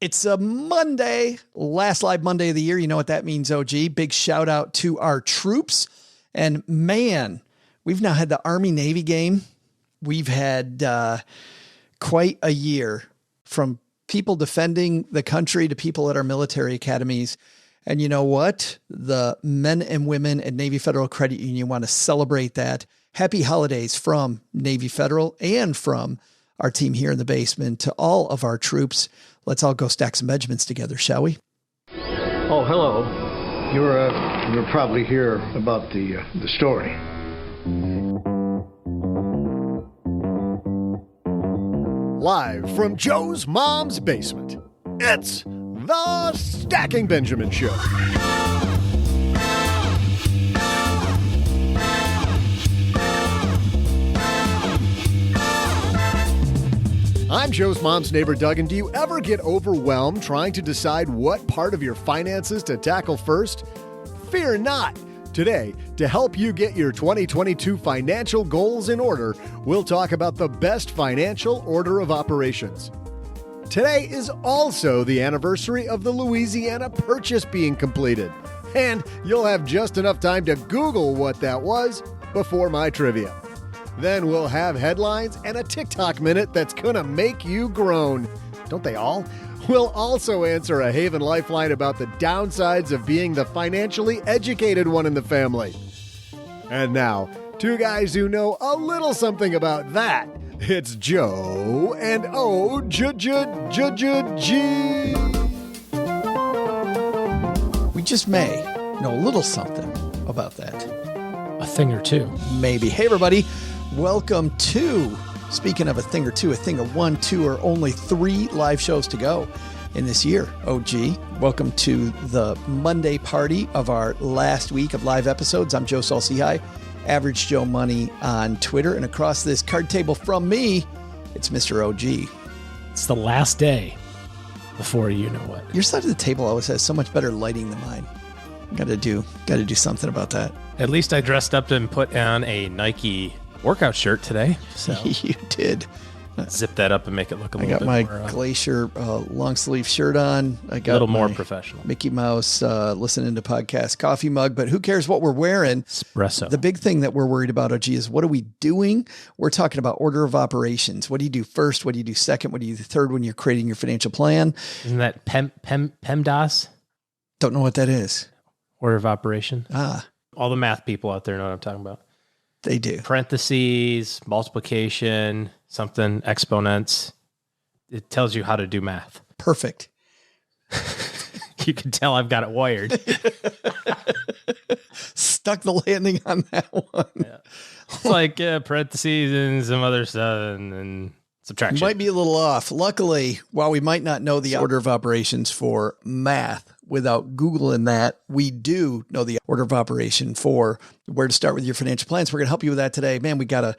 It's a Monday, last live Monday of the year. You know what that means, OG. Big shout out to our troops. And man, we've now had the Army-Navy game. We've had quite a year, from people defending the country to people at our military academies. And you know what? The men and women at Navy Federal Credit Union want to celebrate that. Happy holidays from Navy Federal and from our team here in the basement to all of our troops. Let's all go stack some Benjamins together, shall we? Oh, hello. You're probably here about the story. Live from Joe's mom's basement, it's the Stacking Benjamin Show. I'm Joe's mom's neighbor, Doug, and do you ever get overwhelmed trying to decide what part of your finances to tackle first? Fear not. Today, to help you get your 2022 financial goals in order, we'll talk about the best financial order of operations. Today is also the anniversary of the Louisiana Purchase being completed, and you'll have just enough time to Google what that was before my trivia. Then we'll have headlines and a TikTok minute that's gonna make you groan. Don't they all? We'll also answer a Haven Lifeline about the downsides of being the financially educated one in the family. And now, two guys who know a little something about that. It's Joe and O-J-J-J-J-G. We just may know a little something about that. A thing or two. Maybe. Hey, everybody. Welcome to, speaking of a thing or two, a thing of one, two, or only 3 live shows to go in this year. OG, welcome to the Monday party of our last week of live episodes. I'm Joe Saul-Sehy, Average Joe Money on Twitter. And across this card table from me, it's Mr. OG. It's the last day before you know what. Your side of the table always has so much better lighting than mine. Got to do something about that. At least I dressed up and put on a Nike workout shirt today. So You did. Zip that up and make it look a little bit more... I got my Glacier long sleeve shirt on. I got a little more professional. Mickey Mouse listening to podcast coffee mug, but who cares what we're wearing? Espresso. The big thing that we're worried about, OG, is what are we doing? We're talking about order of operations. What do you do first? What do you do second? What do you do third when you're creating your financial plan? Isn't that PEMDAS? Don't know what that is. Order of operation. Ah. All the math people out there know what I'm talking about. They do. Parentheses, multiplication, something, exponents. It tells you how to do math. Perfect. You can tell I've got it wired. Stuck the landing on that one. Yeah. It's like parentheses and some other stuff and subtraction. Might be a little off. Luckily, while we might not know the order of operations for math without Googling that, we do know the order of operation for where to start with your financial plans. We're going to help you with that today. Man, we got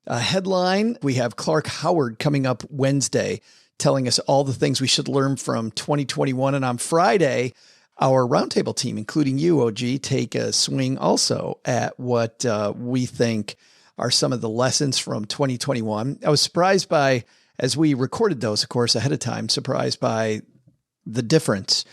a headline. We have Clark Howard coming up Wednesday telling us all the things we should learn from 2021. And on Friday, our roundtable team, including you, OG, take a swing also at what we think are some of the lessons from 2021. I was surprised by, as we recorded those, of course, ahead of time, surprised by the difference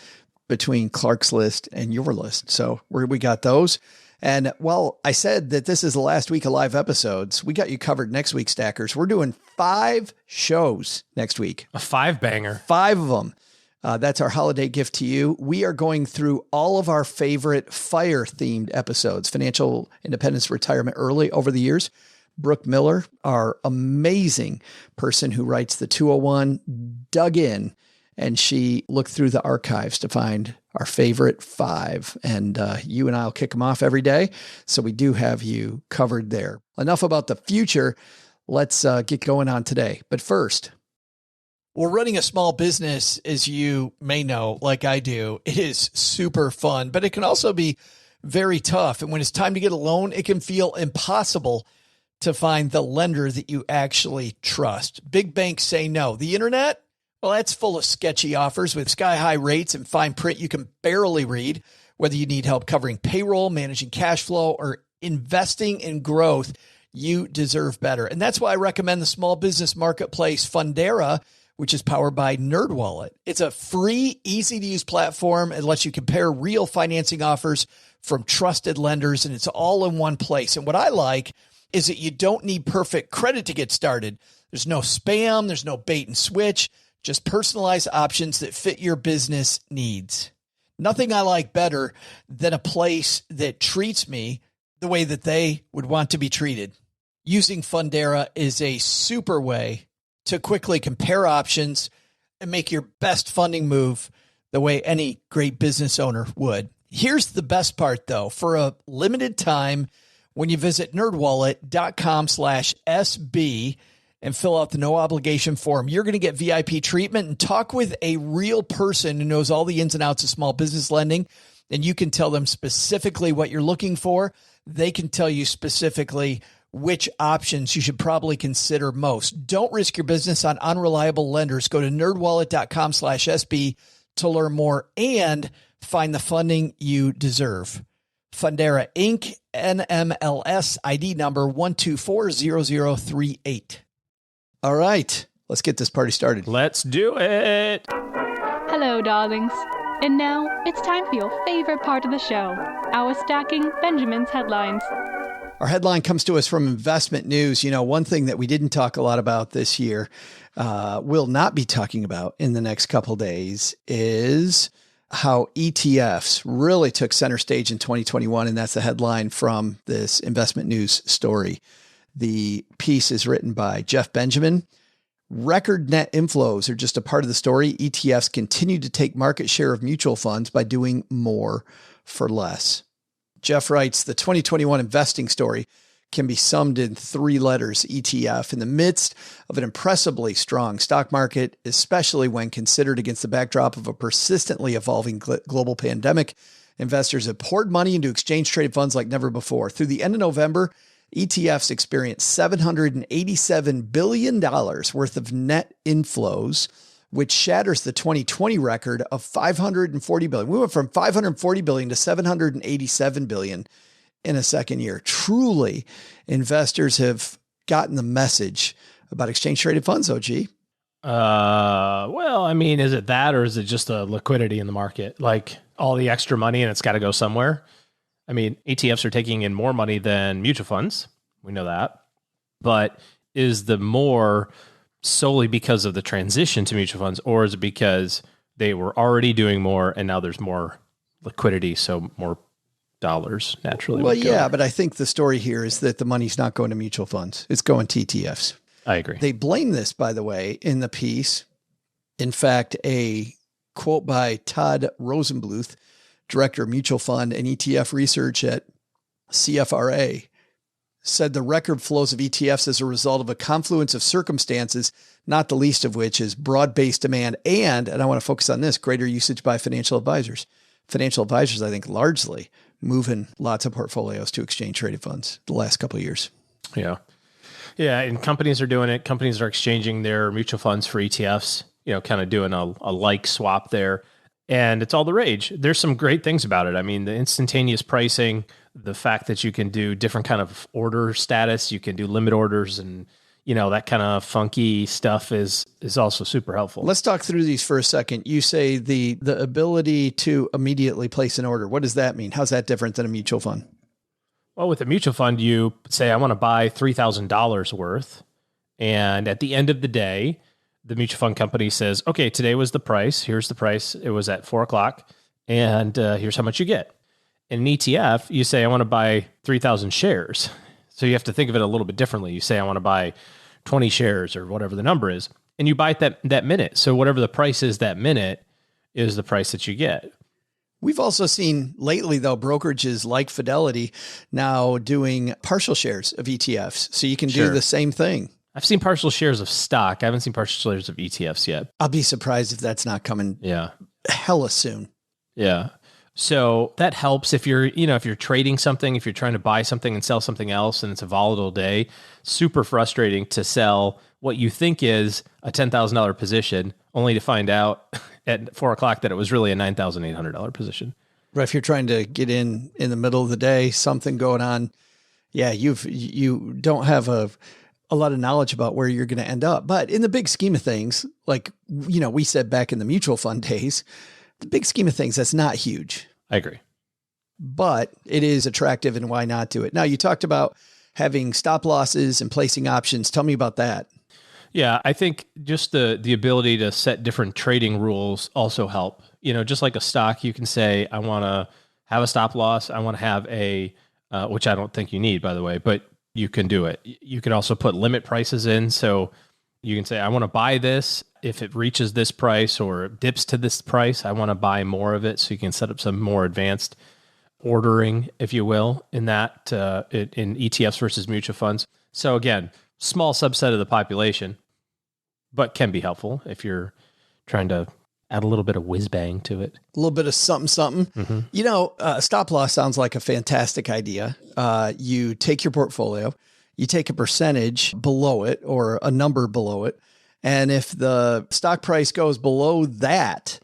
between Clark's list and your list. So we got those. And while I said that this is the last week of live episodes, we got you covered next week, Stackers. We're doing 5 shows next week. A 5-banger. 5 of them. That's our holiday gift to you. We are going through all of our favorite FIRE-themed episodes, Financial Independence Retirement Early, over the years. Brooke Miller, our amazing person who writes the 201, dug in, and she looked through the archives to find our favorite 5. And you and I will kick them off every day. So we do have you covered there. Enough about the future. Let's get going on today. But first, well, running a small business, as you may know, like I do, it is super fun, but it can also be very tough. And when it's time to get a loan, it can feel impossible to find the lender that you actually trust. Big banks say no. The internet, well, that's full of sketchy offers with sky-high rates and fine print you can barely read. Whether you need help covering payroll, managing cash flow, or investing in growth, you deserve better. And that's why I recommend the small business marketplace Fundera, which is powered by NerdWallet. It's a free, easy-to-use platform. It lets you compare real financing offers from trusted lenders, and it's all in one place. And what I like is that you don't need perfect credit to get started. There's no spam, there's no bait and switch, just personalized options that fit your business needs. Nothing I like better than a place that treats me the way that they would want to be treated. Using Fundera is a super way to quickly compare options and make your best funding move the way any great business owner would. Here's the best part, though. For a limited time, when you visit nerdwallet.com/SB and fill out the no obligation form, you're going to get VIP treatment and talk with a real person who knows all the ins and outs of small business lending. And you can tell them specifically what you're looking for. They can tell you specifically which options you should probably consider most. Don't risk your business on unreliable lenders. Go to nerdwallet.com/SB to learn more and find the funding you deserve. Fundera Inc., NMLS ID number 1240038. All right, let's get this party started. Let's do it. Hello, darlings. And now it's time for your favorite part of the show, our Stacking Benjamin's headlines. Our headline comes to us from Investment News. You know, one thing that we didn't talk a lot about this year, will not be talking about in the next couple days, is how ETFs really took center stage in 2021. And that's the headline from this Investment News story. The piece is written by Jeff Benjamin. Record net inflows are just a part of the story. ETFs continue to take market share of mutual funds by doing more for less. Jeff writes, the 2021 investing story can be summed in 3 letters, ETF. In the midst of an impressively strong stock market, especially when considered against the backdrop of a persistently evolving global pandemic, investors have poured money into exchange-traded funds like never before. Through the end of November, ETFs experienced $787 billion worth of net inflows, which shatters the 2020 record of $540 billion. We went from $540 billion to $787 billion in a second year. Truly, investors have gotten the message about exchange-traded funds, OG. Well, I mean, is it that, or is it just a liquidity in the market? Like all the extra money and it's got to go somewhere. I mean, ETFs are taking in more money than mutual funds. We know that. But is the more solely because of the transition to mutual funds, or is it because they were already doing more and now there's more liquidity, so more dollars naturally? Well, yeah, but I think the story here is that the money's not going to mutual funds. It's going to ETFs. I agree. They blame this, by the way, in the piece. In fact, a quote by Todd Rosenbluth, Director of Mutual Fund and ETF Research at CFRA, said the record flows of ETFs as a result of a confluence of circumstances, not the least of which is broad-based demand and I want to focus on this, greater usage by financial advisors. Financial advisors, I think, largely moving lots of portfolios to exchange-traded funds the last couple of years. Yeah. Yeah, and companies are doing it. Companies are exchanging their mutual funds for ETFs, kind of doing a like swap there. And it's all the rage. There's some great things about it. I mean, the instantaneous pricing, the fact that you can do different kind of order status, you can do limit orders, and that kind of funky stuff is also super helpful. Let's talk through these for a second. You say the ability to immediately place an order. What does that mean? How's that different than a mutual fund? Well, with a mutual fund, you say, I want to buy $3,000 worth. And at the end of the day, the mutual fund company says, okay, today was the price. Here's the price. It was at 4:00. And here's how much you get. In an ETF, you say, I want to buy 3,000 shares. So you have to think of it a little bit differently. You say, I want to buy 20 shares or whatever the number is. And you buy it that minute. So whatever the price is that minute is the price that you get. We've also seen lately, though, brokerages like Fidelity now doing partial shares of ETFs. So you can do the same thing. I've seen partial shares of stock. I haven't seen partial shares of ETFs yet. I'll be surprised if that's not coming hella soon. Yeah. So that helps if you're trading something, if you're trying to buy something and sell something else and it's a volatile day. Super frustrating to sell what you think is a $10,000 position only to find out at 4:00 that it was really a $9,800 position. But if you're trying to get in the middle of the day, something going on, you don't have a a lot of knowledge about where you're going to end up. But in the big scheme of things, like, we said back in the mutual fund days, the big scheme of things, that's not huge. I agree. But it is attractive, and why not do it? Now, you talked about having stop losses and placing options. Tell me about that. Yeah, I think just the ability to set different trading rules also help. Just like a stock, you can say, I want to have a stop loss. I want to have which I don't think you need, by the way, but you can do it. You can also put limit prices in. So you can say, I want to buy this. If it reaches this price or dips to this price, I want to buy more of it. So you can set up some more advanced ordering, if you will, in that, in ETFs versus mutual funds. So again, small subset of the population, but can be helpful if you're trying to add a little bit of whiz bang to it. A little bit of something. Mm-hmm. Stop loss sounds like a fantastic idea. You take your portfolio, you take a percentage below it or a number below it. And if the stock price goes below that,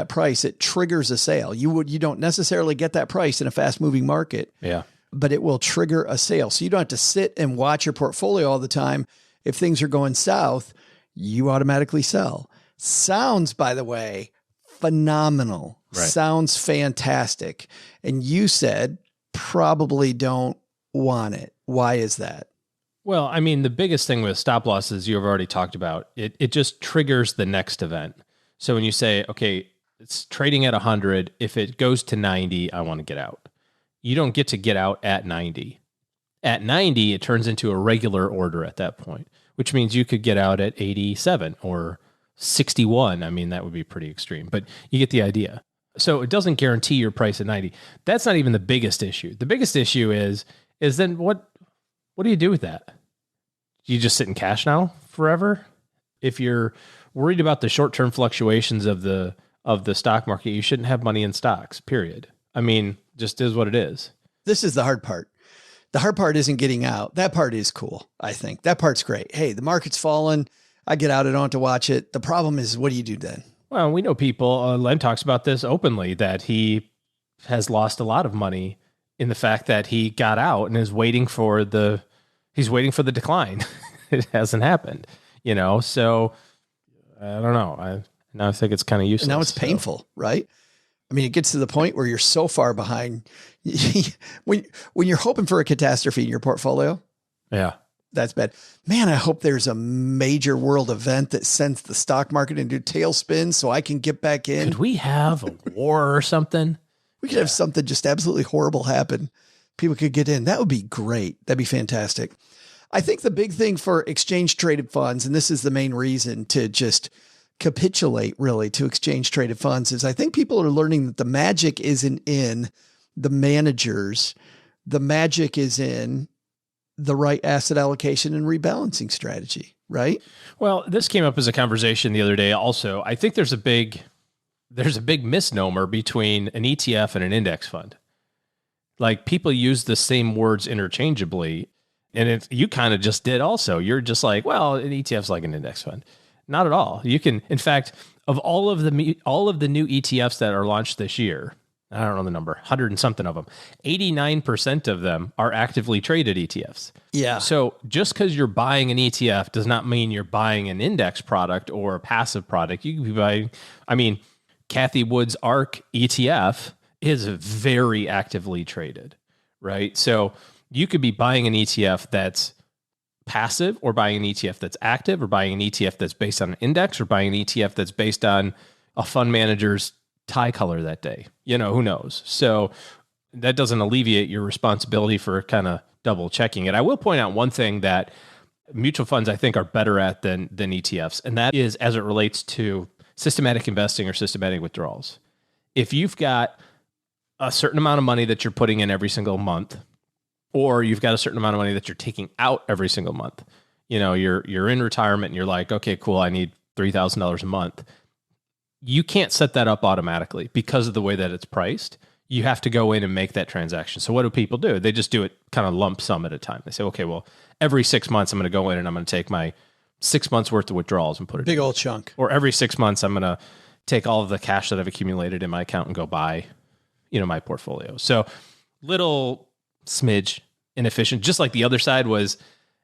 price, it triggers a sale. You don't necessarily get that price in a fast moving market. Yeah. But it will trigger a sale. So you don't have to sit and watch your portfolio all the time. If things are going south, you automatically sell. Sounds, by the way, phenomenal. Right. Sounds fantastic. And you said probably don't want it. Why is that? Well, I mean, the biggest thing with stop losses you've already talked about, it just triggers the next event. So when you say, okay, it's trading at 100, if it goes to 90, I want to get out. You don't get to get out at 90. At 90, it turns into a regular order at that point, which means you could get out at 87 or 61. I mean, that would be pretty extreme, but you get the idea. So it doesn't guarantee your price at 90. That's not even the biggest issue. The biggest issue is then what do you do with that? Do you just sit in cash now forever? If you're worried about the short-term fluctuations of the stock market, you shouldn't have money in stocks, period. I mean, just is what it is. This is the hard part. The hard part isn't getting out. That part is cool, I think. That part's great. Hey, the market's fallen. I get out. I don't have to watch it. The problem is, what do you do then? Well, we know people, Len talks about this openly, that he has lost a lot of money in the fact that he got out and is waiting for the decline. It hasn't happened, so I don't know. I think it's kind of useless. And now it's painful, right? I mean, it gets to the point where you're so far behind when you're hoping for a catastrophe in your portfolio. Yeah. That's bad. Man, I hope there's a major world event that sends the stock market into tailspin so I can get back in. Could we have a war or something? We could have something just absolutely horrible happen. People could get in. That would be great. That'd be fantastic. I think the big thing for exchange traded funds, and this is the main reason to just capitulate really to exchange traded funds, is I think people are learning that the magic isn't in the managers. The magic is in the right asset allocation and rebalancing strategy, right? Well, this came up as a conversation the other day also. I think there's a big misnomer between an ETF and an index fund. Like, people use the same words interchangeably, and you kind of just did also. You're just like, well, an ETF's like an index fund. Not at all. You can, in fact, of all of the new ETFs that are launched this year, I don't know the number, 100 and something of them, 89% of them are actively traded ETFs. Yeah. So just because you're buying an ETF does not mean you're buying an index product or a passive product. You could be buying, Kathy Wood's ARK ETF is very actively traded, right? So you could be buying an ETF that's passive, or buying an ETF that's active, or buying an ETF that's based on an index, or buying an ETF that's based on a fund manager's tie color that day. Who knows? So that doesn't alleviate your responsibility for kind of double checking it. I will point out one thing that mutual funds, I think, are better at than ETFs, and that is as it relates to systematic investing or systematic withdrawals. If you've got a certain amount of money that you're putting in every single month, or you've got a certain amount of money that you're taking out every single month, you're in retirement and you're like, okay, cool, I need $3,000 a month. You can't set that up automatically because of the way that it's priced. You have to go in and make that transaction. So what do people do? They just do it kind of lump sum at a time. They say, okay, well, every 6 months I'm going to go in and I'm going to take my 6 months worth of withdrawals and put it big old chunk. Or every 6 months I'm going to take all of the cash that I've accumulated in my account and go buy, my portfolio. So little smidge inefficient, just like the other side was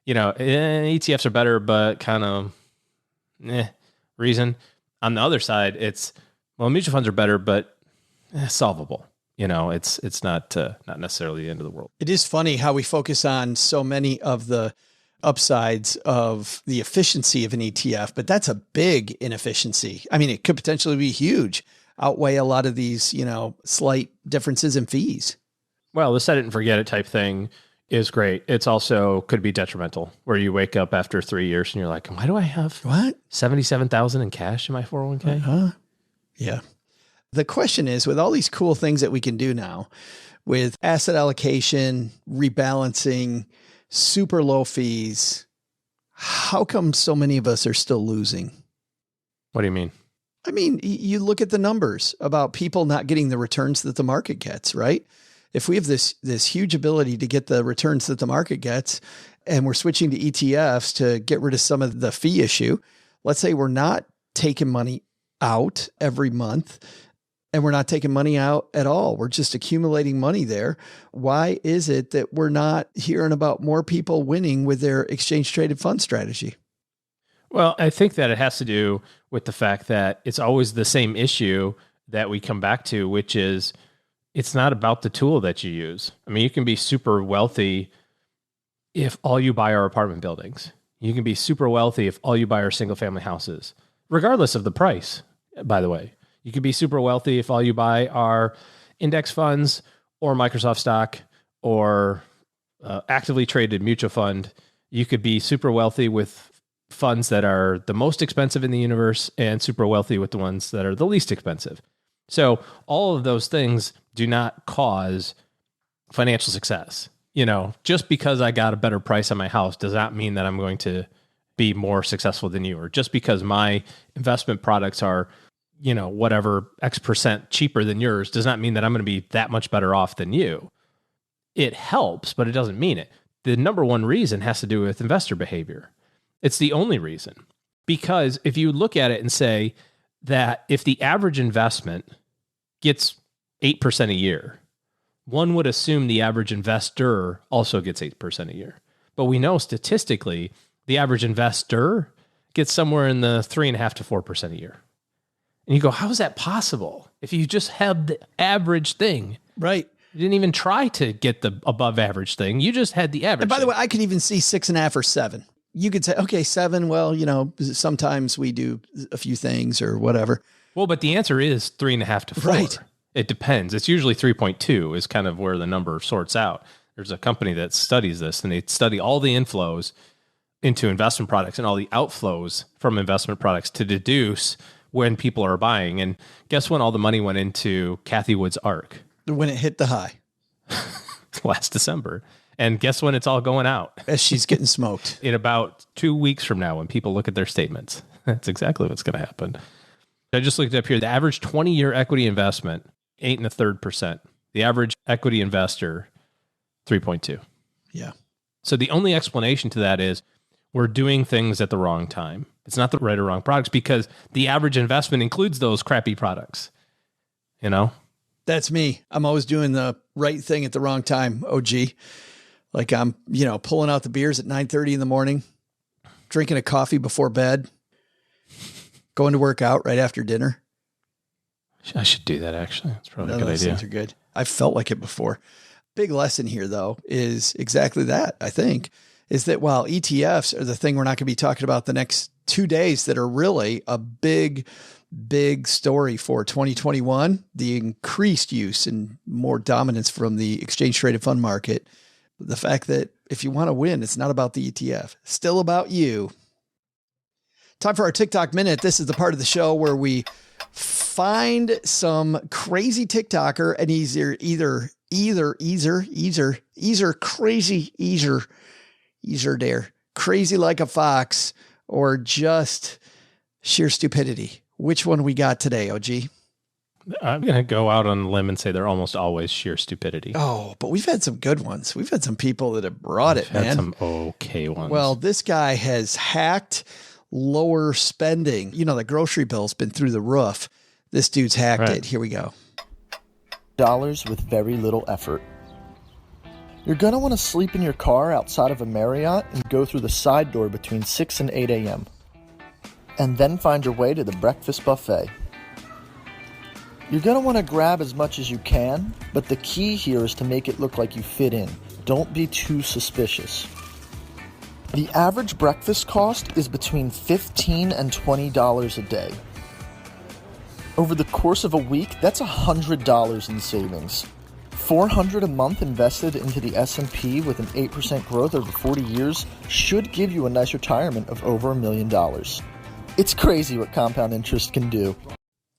ETFs are better, but kind of reason. On the other side, it's, mutual funds are better, but solvable. It's not necessarily the end of the world. It is funny how we focus on so many of the upsides of the efficiency of an ETF, but that's a big inefficiency. I mean, it could potentially be huge, outweigh a lot of these, slight differences in fees. Well, the set it and forget it type thing is great. It's also could be detrimental, where you wake up after 3 years and you're like, why do I have $77,000 in cash in my 401k? Yeah. The question is, with all these cool things that we can do now with asset allocation, rebalancing, super low fees, how come so many of us are still losing? What do you mean? I mean, you look at the numbers about people not getting the returns that the market gets, right? If we have this huge ability to get the returns that the market gets, and we're switching to ETFs to get rid of some of the fee issue, let's say we're not taking money out every month and we're not taking money out at all. We're just accumulating money there. Why is it that we're not hearing about more people winning with their exchange traded fund strategy? Well, I think that it has to do with the fact that it's always the same issue that we come back to, which is it's not about the tool that you use. I mean, you can be super wealthy if all you buy are apartment buildings. You can be super wealthy if all you buy are single family houses, regardless of the price, by the way. You could be super wealthy if all you buy are index funds or Microsoft stock or actively traded mutual fund. You could be super wealthy with funds that are the most expensive in the universe and super wealthy with the ones that are the least expensive. So all of those things do not cause financial success. Just because I got a better price on my house does not mean that I'm going to be more successful than you, or just because my investment products are, whatever X% cheaper than yours does not mean that I'm going to be that much better off than you. It helps, but it doesn't mean it. The number one reason has to do with investor behavior. It's the only reason, because if you look at it and say that if the average investment gets 8% a year, one would assume the average investor also gets 8% a year. But we know statistically, the average investor gets somewhere in the 3.5% to 4% a year. And you go, how is that possible? If you just have the average thing, right? You didn't even try to get the above average thing. You just had the average. And by the way, I could even see 6.5 or 7. You could say, okay, 7. Well, sometimes we do a few things or whatever. Well, but the answer is 3.5 to 4. Right. It depends. It's usually 3.2 is kind of where the number sorts out. There's a company that studies this, and they study all the inflows into investment products and all the outflows from investment products to deduce when people are buying. And guess when all the money went into Cathie Wood's ARK? When it hit the high. Last December. And guess when it's all going out? As she's getting smoked. In about 2 weeks from now, when people look at their statements. That's exactly what's going to happen. I just looked up here. The average 20-year equity investment, 8.33%. The average equity investor, 3.2. Yeah. So the only explanation to that is we're doing things at the wrong time. It's not the right or wrong products, because the average investment includes those crappy products. That's me. I'm always doing the right thing at the wrong time, OG. Like I'm, pulling out the beers at 9:30 in the morning, drinking a coffee before bed, going to work out right after dinner. I should do that, actually. That's probably a good those idea. Things are good. I've felt like it before. Big lesson here, though, is exactly that, I think, is that while ETFs are the thing we're not going to be talking about the next 2 days that are really a big story for 2021, the increased use and more dominance from the exchange traded fund market, the fact that if you want to win, it's not about the ETF, still about you. Time for our TikTok Minute. This is the part of the show where we find some crazy TikToker, and he's crazy like a fox, or just sheer stupidity. Which one we got today, OG? I'm going to go out on a limb and say they're almost always sheer stupidity. Oh, but we've had some good ones. We've had some people that have brought it, man. Had some okay ones. Well, this guy has hacked lower spending. The grocery bill's been through the roof. This dude's hacked it. Here we go. Dollars with very little effort. You're going to want to sleep in your car outside of a Marriott and go through the side door between 6 and 8 a.m. And then find your way to the breakfast buffet. You're going to want to grab as much as you can, but the key here is to make it look like you fit in. Don't be too suspicious. The average breakfast cost is between $15 and $20 a day. Over the course of a week, that's $100 in savings. $400 a month invested into the S&P with an 8% growth over 40 years should give you a nice retirement of over $1 million. It's crazy what compound interest can do.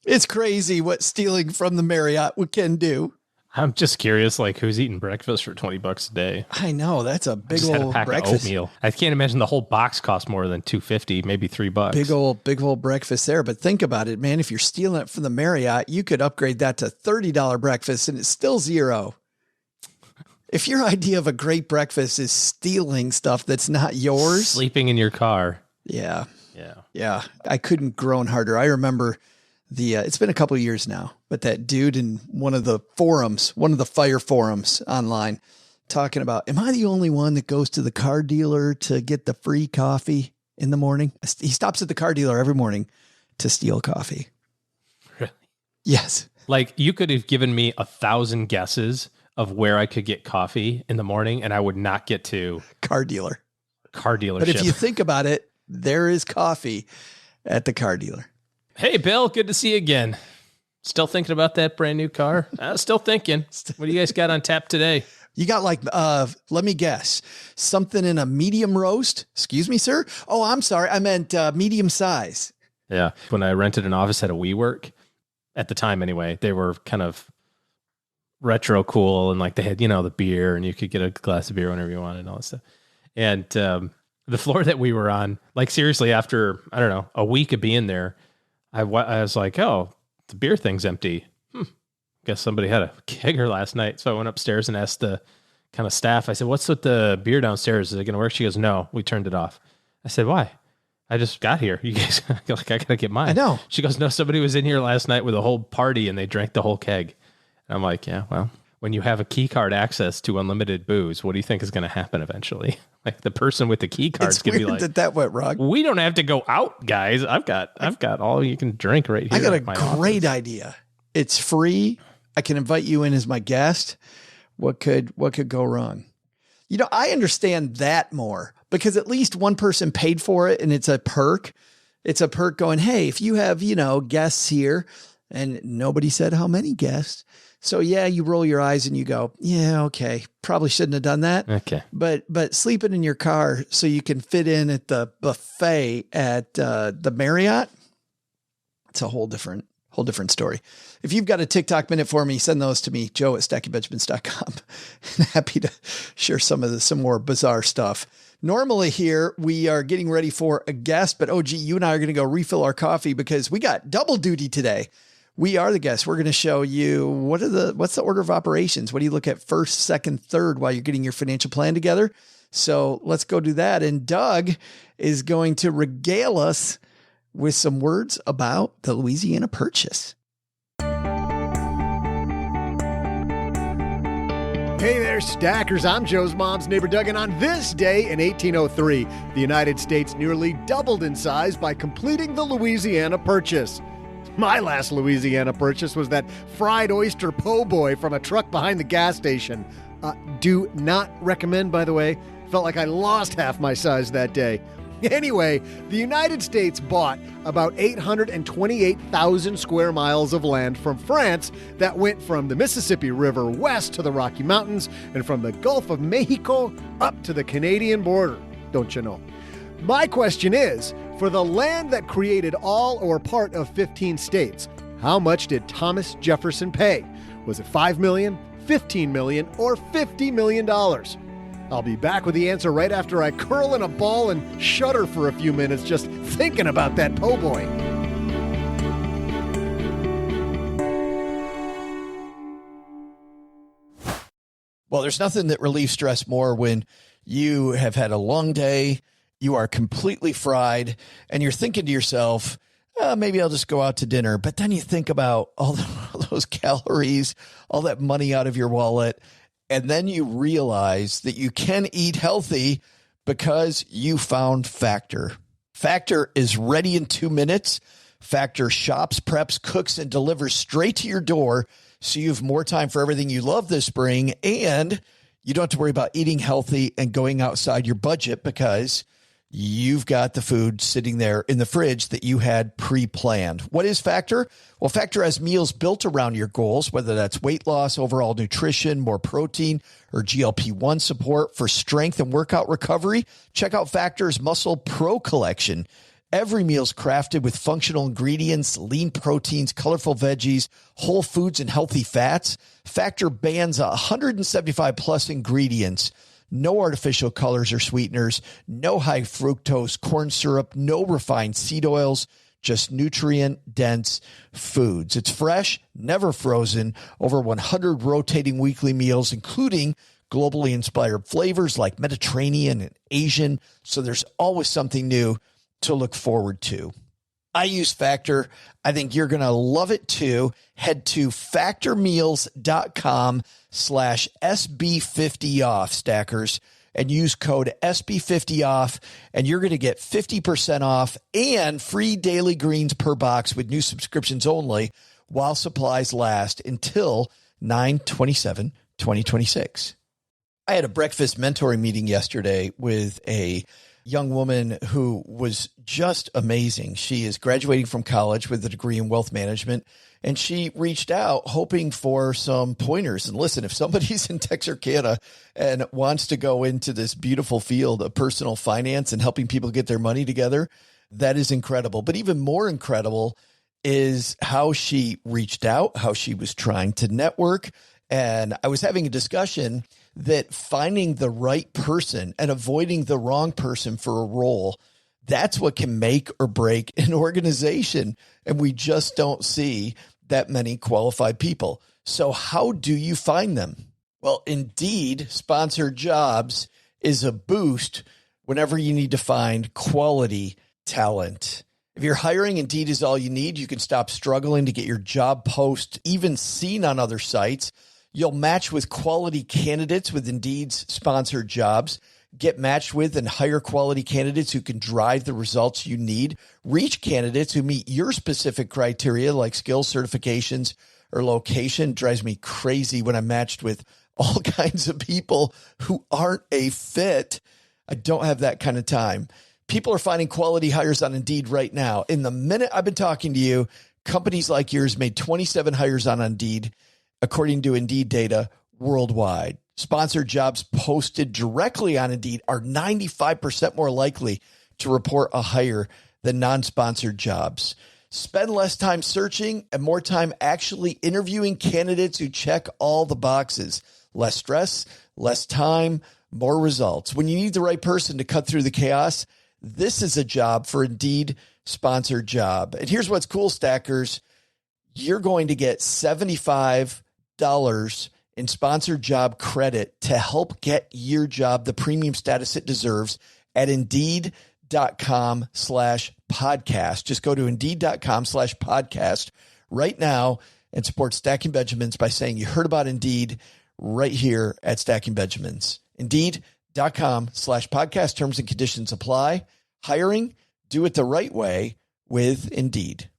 It's crazy what stealing from the Marriott can do. I'm just curious, like, who's eating breakfast for $20 a day? I know, that's a big Had a old pack breakfast. Of oatmeal. I can't imagine the whole box cost more than $2.50, maybe $3. Big old breakfast there. But think about it, man. If you're stealing it from the Marriott, you could upgrade that to $30 breakfast and it's still $0. If your idea of a great breakfast is stealing stuff that's not yours, Sleeping in your car. Yeah. I couldn't groan harder. I remember it's been a couple of years now, but that dude in one of the fire forums online talking about, am I the only one that goes to the car dealer to get the free coffee in the morning? He stops at the car dealer every morning to steal coffee. Really? Yes. Like, you could have given me 1,000 guesses of where I could get coffee in the morning, and I would not get to car dealership. But if you think about it, there is coffee at the car dealer. Hey, Bill, good to see you again. Still thinking about that brand new car? Still thinking. What do you guys got on tap today? You got let me guess, something in a medium roast? Excuse me, sir? Oh, I'm sorry. I meant medium size. Yeah. When I rented an office at a WeWork, at the time anyway, they were kind of retro cool, and like they had, the beer, and you could get a glass of beer whenever you wanted and all that stuff. And the floor that we were on, like, seriously, after, I don't know, a week of being there, I was like, oh, the beer thing's empty. Guess somebody had a kegger last night. So I went upstairs and asked the kind of staff. I said, what's with the beer downstairs? Is it going to work? She goes, no, we turned it off. I said, why? I just got here. You guys, like, I got to get mine. I know. She goes, no, somebody was in here last night with a whole party and they drank the whole keg. And I'm like, yeah, well, when you have a key card access to unlimited booze, what do you think is going to happen eventually? Like, the person with the key card is going to be like, that went wrong. We don't have to go out, guys. I've got all you can drink right here. I got a great idea. It's free. I can invite you in as my guest. What could go wrong? I understand that more because at least one person paid for it and it's a perk. It's a perk going, hey, if you have, guests here, and nobody said how many guests. So yeah, you roll your eyes and you go, yeah, okay, probably shouldn't have done that. Okay. But sleeping in your car so you can fit in at the buffet at the Marriott, it's a whole different story. If you've got a TikTok minute for me, send those to me, joe@stackybenjamins.com. And happy to share some more bizarre stuff. Normally here, we are getting ready for a guest, but OG, you and I are going to go refill our coffee because we got double duty today. We are the guests. We're going to show you what's the order of operations? What do you look at first, second, third while you're getting your financial plan together? So let's go do that. And Doug is going to regale us with some words about the Louisiana Purchase. Hey there, stackers. I'm Joe's mom's neighbor, Doug, and on this day in 1803, the United States nearly doubled in size by completing the Louisiana Purchase. My last Louisiana purchase was that fried oyster po' boy from a truck behind the gas station. Do not recommend, by the way. Felt like I lost half my size that day. Anyway, the United States bought about 828,000 square miles of land from France that went from the Mississippi River west to the Rocky Mountains and from the Gulf of Mexico up to the Canadian border. Don't you know? My question is, for the land that created all or part of 15 states, how much did Thomas Jefferson pay? Was it $5 million, $15 million, or $50 million? I'll be back with the answer right after I curl in a ball and shudder for a few minutes just thinking about that po' boy. Well, there's nothing that relieves stress more when you have had a long day, you are completely fried, and you're thinking to yourself, maybe I'll just go out to dinner. But then you think about all those calories, all that money out of your wallet, and then you realize that you can eat healthy because you found Factor. Factor is ready in 2 minutes. Factor shops, preps, cooks, and delivers straight to your door, so you have more time for everything you love this spring, and you don't have to worry about eating healthy and going outside your budget because you've got the food sitting there in the fridge that you had pre-planned. What is Factor? Well, Factor has meals built around your goals, whether that's weight loss, overall nutrition, more protein, or GLP-1 support for strength and workout recovery. Check out Factor's Muscle Pro collection. Every meal's crafted with functional ingredients, lean proteins, colorful veggies, whole foods, and healthy fats. Factor bans 175 plus ingredients. No artificial colors or sweeteners, no high fructose corn syrup, no refined seed oils, just nutrient-dense foods. It's fresh, never frozen, over 100 rotating weekly meals, including globally inspired flavors like Mediterranean and Asian, so there's always something new to look forward to. I use Factor. I think you're going to love it too. Head to factormeals.com/SB50off, stackers, and use code SB50off, and you're going to get 50% off and free daily greens per box with new subscriptions only while supplies last until 9/27/2026. I had a breakfast mentoring meeting yesterday with a young woman who was just amazing. She is graduating from college with a degree in wealth management, and she reached out hoping for some pointers. And listen, if somebody's in Texarkana and wants to go into this beautiful field of personal finance and helping people get their money together, that is incredible. But even more incredible is how she reached out, how she was trying to network. And I was having a discussion that finding the right person and avoiding the wrong person for a role, that's what can make or break an organization. And we just don't see that many qualified people. So how do you find them? Well, Indeed sponsored jobs is a boost whenever you need to find quality talent. If you're hiring, Indeed is all you need. You can stop struggling to get your job post even seen on other sites. You'll match with quality candidates with Indeed's sponsored jobs. Get matched with and hire quality candidates who can drive the results you need. Reach candidates who meet your specific criteria like skills, certifications, or location. Drives me crazy when I'm matched with all kinds of people who aren't a fit. I don't have that kind of time. People are finding quality hires on Indeed right now. In the minute I've been talking to you, companies like yours made 27 hires on Indeed, according to Indeed data worldwide. Sponsored jobs posted directly on Indeed are 95% more likely to report a hire than non-sponsored jobs. Spend less time searching and more time actually interviewing candidates who check all the boxes. Less stress, less time, more results. When you need the right person to cut through the chaos, this is a job for Indeed sponsored job. And here's what's cool, stackers. You're going to get $75 in sponsored job credit to help get your job the premium status it deserves at Indeed.com/podcast. Just go to Indeed.com/podcast right now and support Stacking Benjamins by saying you heard about Indeed right here at Stacking Benjamins. Indeed.com/podcast. Terms and conditions apply. Hiring, do it the right way with Indeed.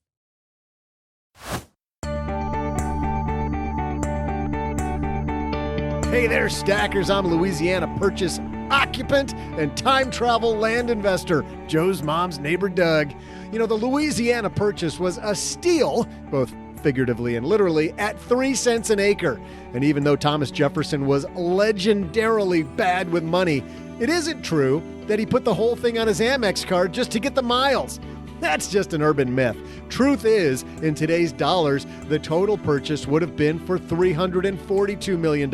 Hey there, stackers. I'm Louisiana Purchase occupant and time travel land investor, Joe's mom's neighbor, Doug. You know, the Louisiana Purchase was a steal, both figuratively and literally, at 3 cents an acre. And even though Thomas Jefferson was legendarily bad with money, it isn't true that he put the whole thing on his Amex card just to get the miles. That's just an urban myth. Truth is, in today's dollars, the total purchase would have been for $342 million.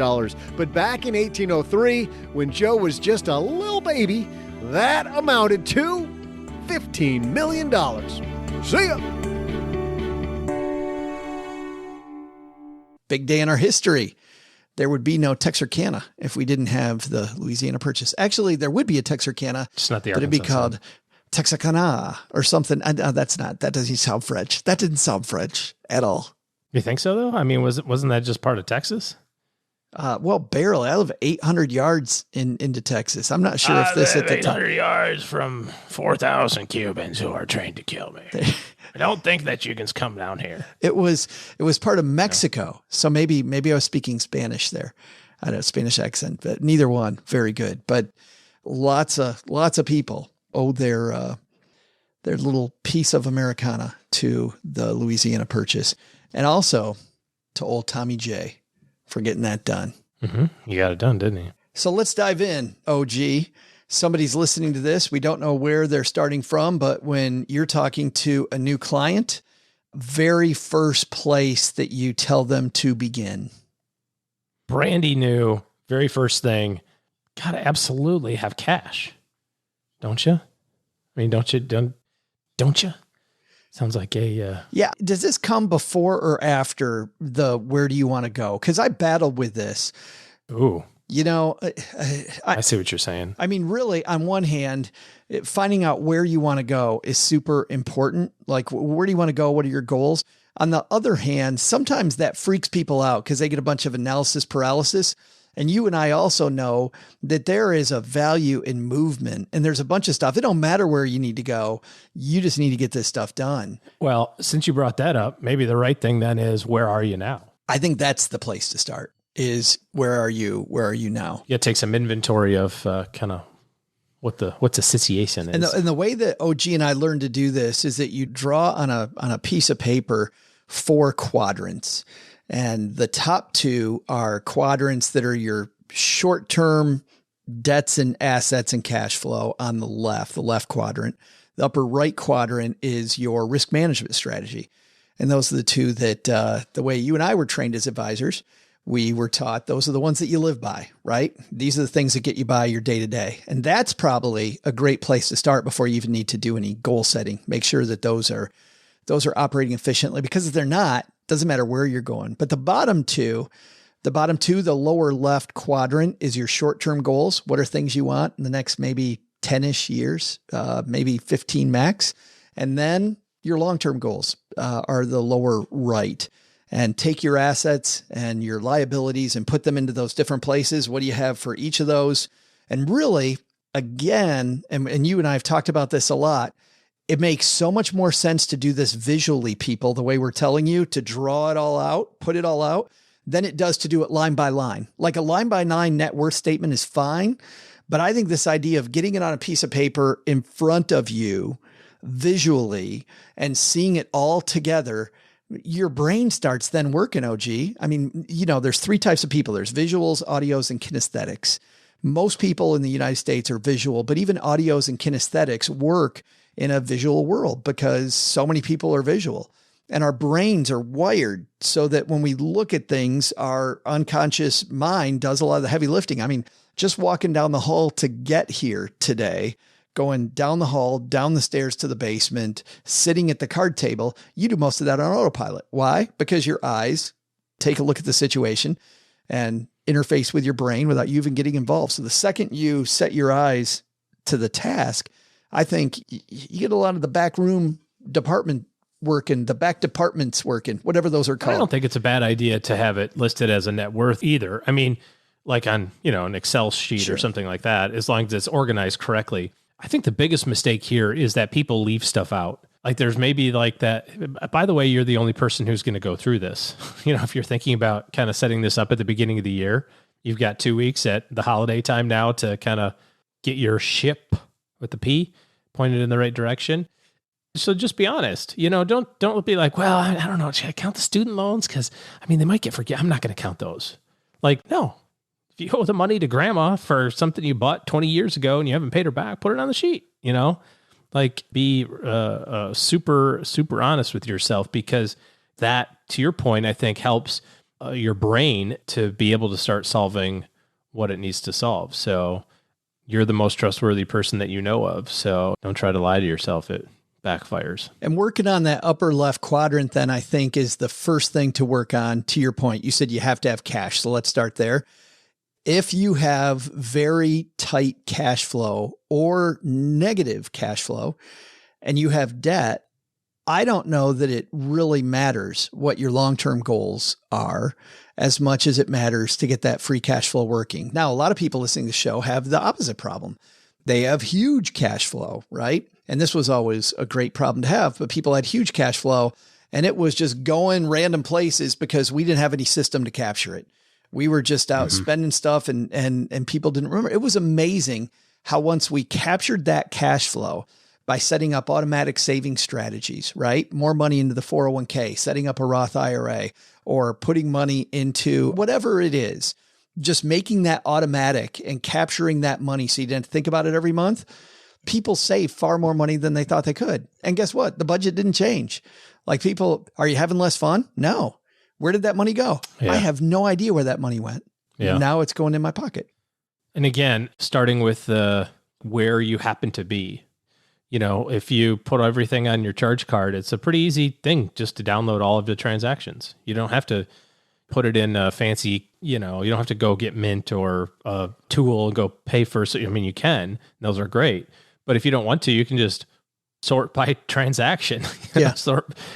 But back in 1803, when Joe was just a little baby, that amounted to $15 million. See ya! Big day in our history. There would be no Texarkana if we didn't have the Louisiana Purchase. Actually, there would be a Texarkana, It's not the but it'd be Arkansas called side. Texarkana or something. That doesn't sound French. That didn't sound French at all. You think so, though? I mean, wasn't that just part of Texas? Well, barely. I live 800 yards into Texas. I'm not sure if this at the time. 800 yards from 4,000 Cubans who are trained to kill me. I don't think that you can come down here. It was part of Mexico. So maybe I was speaking Spanish there. I don't know, Spanish accent, but neither one very good. But lots of people owe their little piece of Americana to the Louisiana Purchase, and also to old Tommy J for getting that done. Mm-hmm. You got it done, didn't you? So let's dive in, OG. Somebody's listening to this. We don't know where they're starting from, but when you're talking to a new client, very first place that you tell them to begin. Brandy new, very first thing, got to absolutely have cash. Don't you? I mean, don't you? Sounds like a... Yeah. Does this come before or after the where do you want to go? Because I battled with this. Ooh. You know, I see what you're saying. I mean, really, on one hand, finding out where you want to go is super important. Like, where do you want to go? What are your goals? On the other hand, sometimes that freaks people out because they get a bunch of analysis paralysis. And you and I also know that there is a value in movement, and there's a bunch of stuff. It don't matter where you need to go. You just need to get this stuff done. Well, since you brought that up, maybe the right thing then is, where are you now? I think that's the place to start, is where are you now? Yeah, take some inventory of kind of what the situation is. And the way that OG and I learned to do this is that you draw on a piece of paper 4 quadrants. And the top 2 are quadrants that are your short-term debts and assets and cash flow on the left quadrant. The upper right quadrant is your risk management strategy. And those are the 2 that the way you and I were trained as advisors, we were taught those are the ones that you live by, right? These are the things that get you by your day-to-day. And that's probably a great place to start before you even need to do any goal setting. Make sure that those are operating efficiently, because if they're not, doesn't matter where you're going. But the bottom two, the lower left quadrant is your short-term goals. What are things you want in the next maybe 10-ish years, maybe 15 max? And then your long-term goals are the lower right. And take your assets and your liabilities and put them into those different places. What do you have for each of those? And really, again, and you and I have talked about this a lot, it makes so much more sense to do this visually, people, the way we're telling you, to draw it all out, put it all out, than it does to do it line by line. Like a line by line net worth statement is fine, but I think this idea of getting it on a piece of paper in front of you visually and seeing it all together, your brain starts then working, OG. I mean, you know, there's 3 types of people. There's visuals, audios, and kinesthetics. Most people in the United States are visual, but even audios and kinesthetics work in a visual world because so many people are visual, and our brains are wired so that when we look at things, our unconscious mind does a lot of the heavy lifting. I mean, just walking down the hall to get here today, going down the hall, down the stairs to the basement, sitting at the card table, you do most of that on autopilot. Why? Because your eyes take a look at the situation and interface with your brain without you even getting involved. So the second you set your eyes to the task, I think you get a lot of the back room department working, the back departments working, whatever those are called. I don't think it's a bad idea to have it listed as a net worth either. I mean, like on, an Excel sheet or something like that, as long as it's organized correctly. I think the biggest mistake here is that people leave stuff out. Like there's maybe like that, by the way, you're the only person who's going to go through this. If you're thinking about kind of setting this up at the beginning of the year, you've got 2 weeks at the holiday time now to kind of get your ship with the P pointed in the right direction. So just be honest, don't be like, well, I don't know. Should I count the student loans? Cause they might get forget. I'm not going to count those. Like, no, if you owe the money to grandma for something you bought 20 years ago and you haven't paid her back, put it on the sheet, like be super, super honest with yourself, because that, to your point, I think helps your brain to be able to start solving what it needs to solve. So you're the most trustworthy person that you know of. So don't try to lie to yourself. It backfires. And working on that upper left quadrant, then I think is the first thing to work on. To your point, you said you have to have cash. So let's start there. If you have very tight cash flow or negative cash flow and you have debt, I don't know that it really matters what your long-term goals are as much as it matters to get that free cash flow working. Now, a lot of people listening to the show have the opposite problem. They have huge cash flow, right? And this was always a great problem to have, but people had huge cash flow and it was just going random places because we didn't have any system to capture it. We were just out spending stuff and people didn't remember. It was amazing how once we captured that cash flow by setting up automatic saving strategies, right? More money into the 401k, setting up a Roth IRA, or putting money into whatever it is, just making that automatic and capturing that money so you didn't think about it every month. People save far more money than they thought they could. And guess what? The budget didn't change. Like people, are you having less fun? No. Where did that money go? Yeah. I have no idea where that money went. Yeah. Now it's going in my pocket. And again, starting with where you happen to be. You know, if you put everything on your charge card, it's a pretty easy thing just to download all of the transactions. You don't have to put it in a fancy, you don't have to go get Mint or a tool and go pay for. I mean, you can, those are great. But if you don't want to, you can just sort by transaction. Yeah.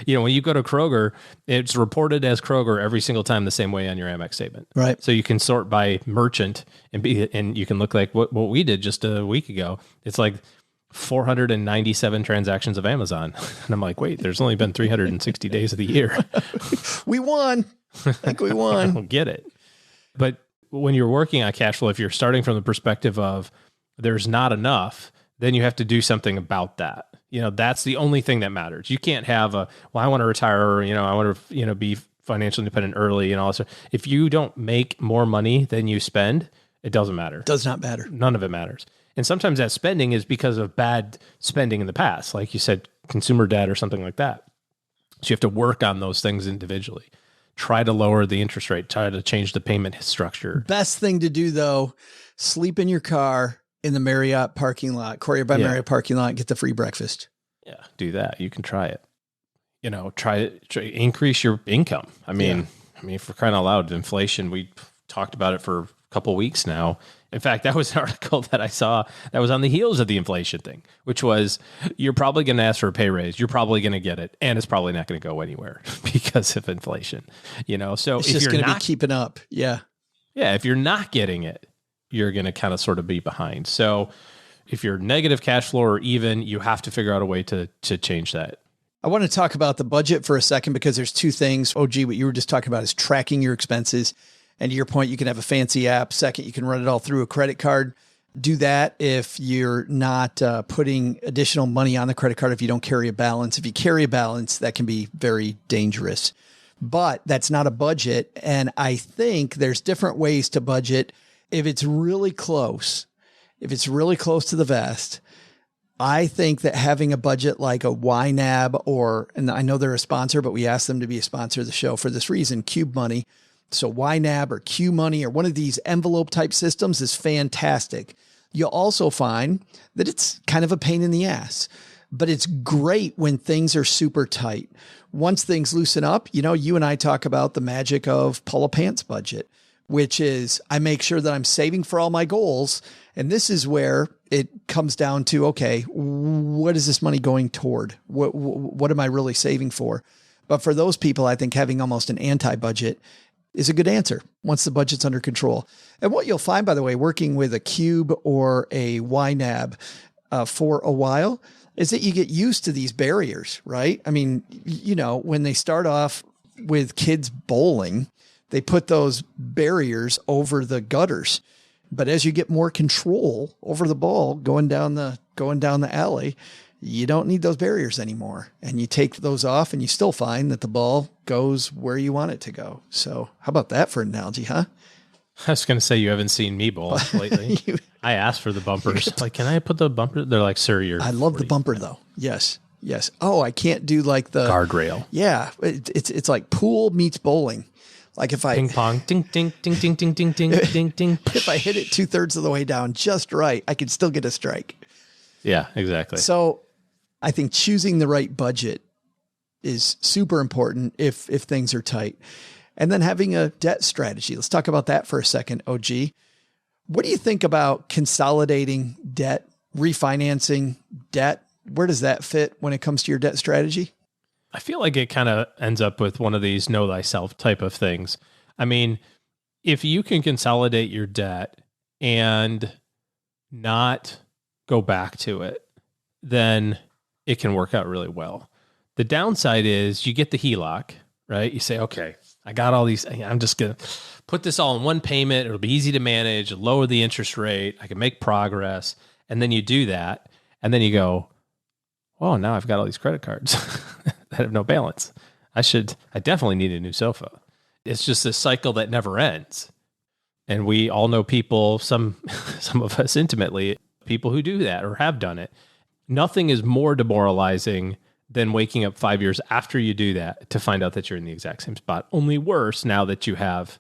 When you go to Kroger, it's reported as Kroger every single time the same way on your Amex statement. Right. So you can sort by merchant and you can look like what we did just a week ago. It's like 497 transactions of Amazon. And I'm like, wait, there's only been 360 days of the year. We won. I think we I won. don't get it. But when you're working on cash flow, if you're starting from the perspective of there's not enough, then you have to do something about that. That's the only thing that matters. You can't have I want to retire, or, I want to, be financially independent early and all that. If you don't make more money than you spend, it doesn't matter. Does not matter. None of it matters. And sometimes that spending is because of bad spending in the past, like you said, consumer debt or something like that. So you have to work on those things individually. Try to lower the interest rate. Try to change the payment structure. Best thing to do, though, sleep in your car in the Marriott parking lot, Courier by Marriott parking lot, and get the free breakfast. Yeah, do that. You can try it. Try increase your income. I mean, for crying out loud, inflation, we talked about it for a couple weeks now. In fact, that was an article that I saw that was on the heels of the inflation thing, which was you're probably going to ask for a pay raise. You're probably going to get it. And it's probably not going to go anywhere because of inflation, So it's if just you're going to not be keeping up. Yeah. Yeah. If you're not getting it, you're going to kind of sort of be behind. So if you're negative cash flow or even, you have to figure out a way to change that. I want to talk about the budget for a second because there's two things. OG, what you were just talking about is tracking your expenses. And to your point, you can have a fancy app. Second, you can run it all through a credit card. Do that if you're not putting additional money on the credit card, if you don't carry a balance. If you carry a balance, that can be very dangerous. But that's not a budget. And I think there's different ways to budget. If it's really close to the vest, I think that having a budget like a YNAB and I know they're a sponsor, but we asked them to be a sponsor of the show for this reason, Cube Money. So YNAB or Q Money or one of these envelope type systems is fantastic. You'll also find that it's kind of a pain in the ass, but it's great when things are super tight. Once things loosen up, you and I talk about the magic of pull a pants budget, which is I make sure that I'm saving for all my goals. And this is where it comes down to, okay, what is this money going toward? What am I really saving for? But for those people, I think having almost an anti-budget is a good answer once the budget's under control. And what you'll find, by the way, working with a Cube or a YNAB for a while is that you get used to these barriers, right? I mean, when they start off with kids bowling, they put those barriers over the gutters. But as you get more control over the ball going down the alley, you don't need those barriers anymore. And you take those off and you still find that the ball goes where you want it to go. So how about that for an analogy, huh? I was going to say, you haven't seen me bowl lately. I asked for the bumpers. Like, can I put the bumper? They're like, sir, I love the bumper though. Yes. Oh, I can't do like the guardrail. Yeah. It's like pool meets bowling. Like if I ping pong, ding, ding, ding, ding, ding, ding, ding, ding, ding. If I hit it 2/3 of the way down just right, I can still get a strike. Yeah, exactly. So I think choosing the right budget is super important if things are tight. And then having a debt strategy. Let's talk about that for a second, OG. What do you think about consolidating debt, refinancing debt? Where does that fit when it comes to your debt strategy? I feel like it kind of ends up with one of these know thyself type of things. I mean, if you can consolidate your debt and not go back to it, then it can work out really well. The downside is you get the HELOC, right? You say, okay, I got all these, I'm just going to put this all in one payment. It'll be easy to manage, lower the interest rate. I can make progress. And then you do that. And then you go, oh, now I've got all these credit cards that have no balance. I definitely need a new sofa. It's just this cycle that never ends. And we all know people, some of us intimately, people who do that or have done it. Nothing is more demoralizing than waking up 5 years after you do that to find out that you're in the exact same spot. Only worse now that you have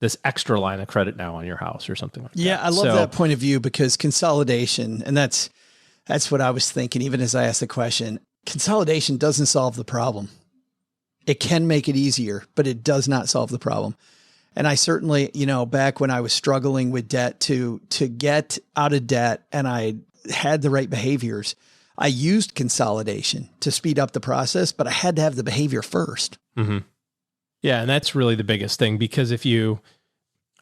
this extra line of credit now on your house or something like that. Yeah, I love that point of view, because consolidation, and that's what I was thinking, even as I asked the question, consolidation doesn't solve the problem. It can make it easier, but it does not solve the problem. And I certainly, back when I was struggling with debt to get out of debt and I had the right behaviors, I used consolidation to speed up the process, but I had to have the behavior first. Mm-hmm. Yeah. And that's really the biggest thing, because I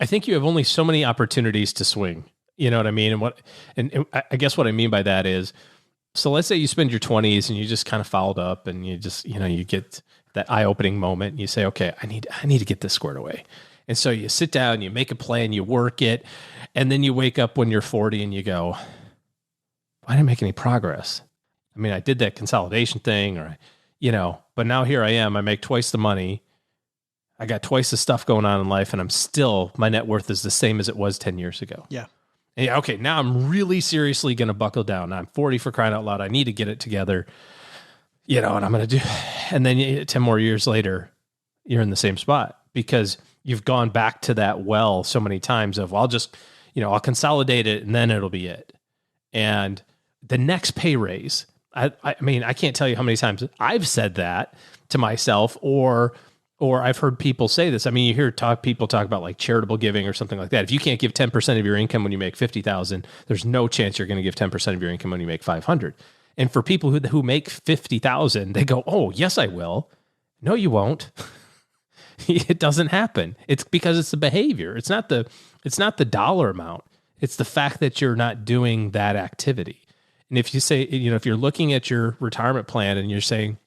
think you have only so many opportunities to swing, you know what I mean? And I guess what I mean by that is, so let's say you spend your 20s and you just kind of fouled up and you just, you get that eye-opening moment and you say, okay, I need to get this squared away. And so you sit down, you make a plan, you work it, and then you wake up when you're 40 and you go, I didn't make any progress. I mean, I did that consolidation thing, but now here I am, I make twice the money. I got twice the stuff going on in life, and my net worth is the same as it was 10 years ago. Yeah. And okay, now I'm really seriously going to buckle down. I'm 40 for crying out loud. I need to get it together, and I'm going to do, and then 10 more years later, you're in the same spot because you've gone back to that well so many times of, well, I'll just, I'll consolidate it and then it'll be it. And the next pay raise, I mean, I can't tell you how many times I've said that to myself, or I've heard people say this. I mean, you hear people talk about like charitable giving or something like that. If you can't give 10% of your income when you make 50,000, there's no chance you're going to give 10% of your income when you make 500. And for people who make 50,000, they go, oh, yes, I will. No, you won't. It doesn't happen. It's because it's the behavior. It's not the dollar amount. It's the fact that you're not doing that activity. And if you say, if you're looking at your retirement plan and you're saying,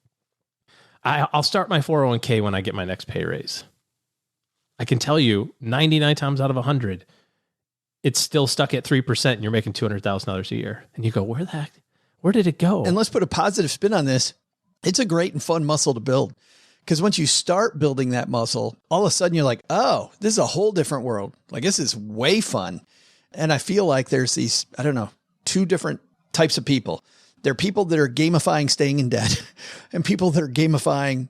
I'll start my 401k when I get my next pay raise, I can tell you 99 times out of 100, it's still stuck at 3% and you're making $200,000 a year. And you go, where did it go? And let's put a positive spin on this. It's a great and fun muscle to build. Because once you start building that muscle, all of a sudden you're like, oh, this is a whole different world. Like, this is way fun. And I feel like there's these, two different types of people. There are people that are gamifying staying in debt and people that are gamifying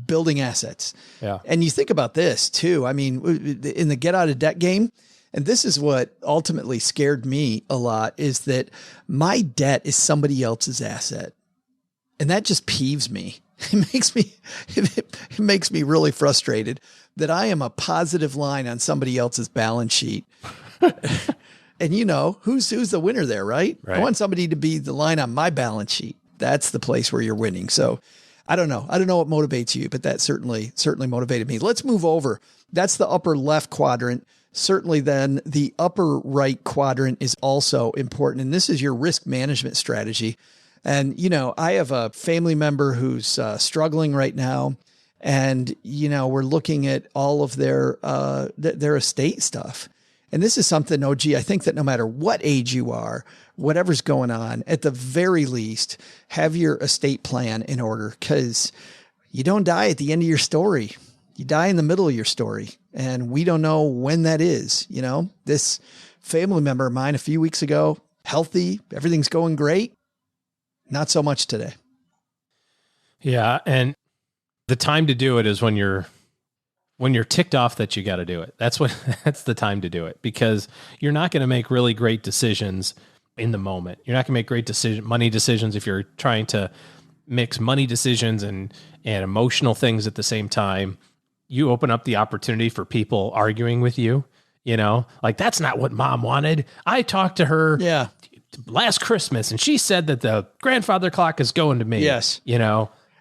building assets. Yeah. And you think about this too. I mean, in the get out of debt game, and this is what ultimately scared me a lot, is that my debt is somebody else's asset. And that just peeves me. It makes me really frustrated that I am a positive line on somebody else's balance sheet. And who's the winner there, right? I want somebody to be the line on my balance sheet. That's the place where you're winning. So I don't know what motivates you, but that certainly motivated me. Let's move over. That's the upper left quadrant. Certainly then the upper right quadrant is also important. And this is your risk management strategy. And, I have a family member who's struggling right now, and, we're looking at all of their estate stuff. And this is something, OG, I think that no matter what age you are, whatever's going on, at the very least, have your estate plan in order, because you don't die at the end of your story. You die in the middle of your story. And we don't know when that is. This family member of mine a few weeks ago, healthy, everything's going great. Not so much today. Yeah. And the time to do it is when you're ticked off that you got to do it. That's the time to do it, because you're not going to make really great decisions in the moment. You're not going to make great money decisions if you're trying to mix money decisions and emotional things at the same time. You open up the opportunity for people arguing with you, like, that's not what mom wanted. I talked to her last Christmas and she said that the grandfather clock is going to me. Yes.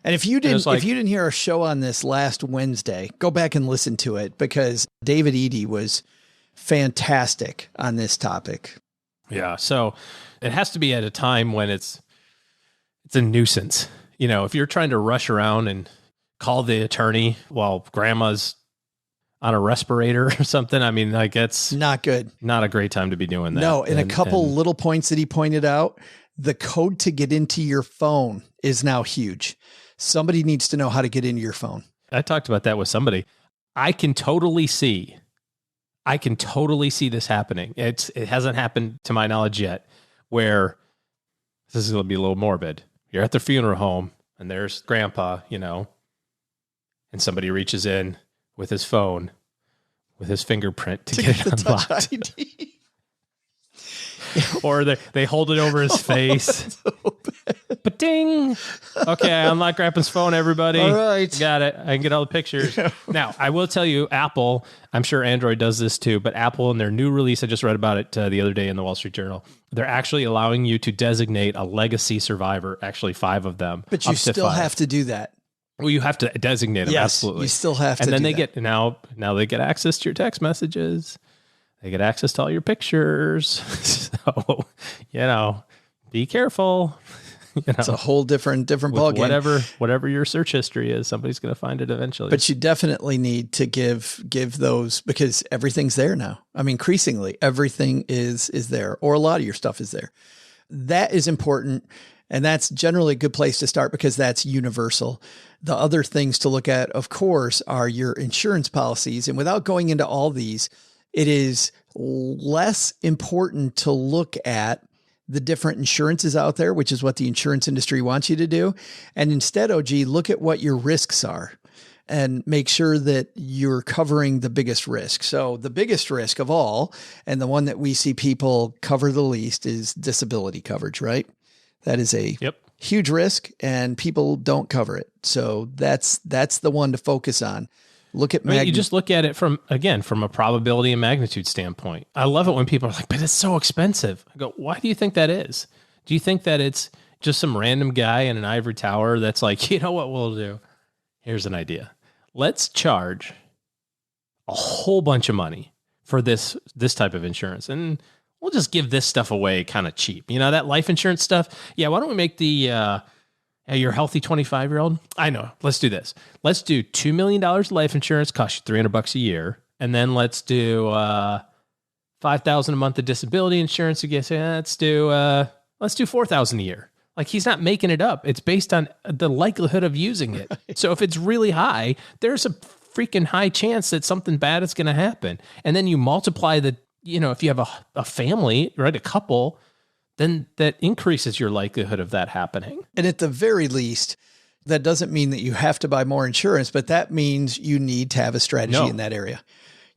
And if you didn't hear our show on this last Wednesday, go back and listen to it because David Eady was fantastic on this topic. Yeah. So it has to be at a time when it's a nuisance. You know, if you're trying to rush around and call the attorney while grandma's on a respirator or something, I mean, like it's not good. Not a great time to be doing that. No. And a couple little points that he pointed out, the code to get into your phone is now huge. Somebody needs to know how to get into your phone. I talked about that with somebody. I can totally see this happening. It hasn't happened to my knowledge yet, where this is going to be a little morbid. You're at the funeral home and there's grandpa, you know, and somebody reaches in with his phone, with his fingerprint to get it unlocked. Or they hold it over his face. Ba-ding. Okay, I unlocked Grandpa's phone, everybody. All right. Got it. I can get all the pictures. Now, I will tell you, Apple, I'm sure Android does this too, but Apple in their new release, I just read about it the other day in the Wall Street Journal, they're actually allowing you to designate a legacy survivor, actually 5 of them. But you still have to do that. Well, you have to designate them, yes, absolutely. You still have to and then do they that. get, now they get access to your text messages. They get access to all your pictures. So, you know, be careful. You know, it's a whole different ballgame. Whatever your search history is, somebody's going to find it eventually. But you definitely need to give those, because everything's there now. I mean, increasingly, everything is there, or a lot of your stuff is there. That is important. And that's generally a good place to start because that's universal. The other things to look at, of course, are your insurance policies. And without going into all these, it is less important to look at the different insurances out there, which is what the insurance industry wants you to do. And instead, OG, look at what your risks are and make sure that you're covering the biggest risk. So the biggest risk of all, and the one that we see people cover the least, is disability coverage, right? That is a huge risk and people don't cover it. So that's the one to focus on. Look at you just look at it from a probability and magnitude standpoint. I love it when people are like, but it's so expensive. I go, why do you think that is? Do you think that it's just some random guy in an ivory tower that's like, you know what we'll do? Here's an idea. Let's charge a whole bunch of money for this type of insurance. And we'll just give this stuff away kind of cheap. You know, that life insurance stuff. Yeah. Why don't we make the, your healthy 25-year-old? I know. Let's do this. Let's do $2 million life insurance, cost you $300 a year. And then let's do $5,000 a month of disability insurance. Let's do $4,000 a year. Like, he's not making it up. It's based on the likelihood of using it. So if it's really high, there's a freaking high chance that something bad is going to happen. And then you multiply if you have a family, right, a couple, then that increases your likelihood of that happening. And at the very least, that doesn't mean that you have to buy more insurance, but that means you need to have a strategy in that area.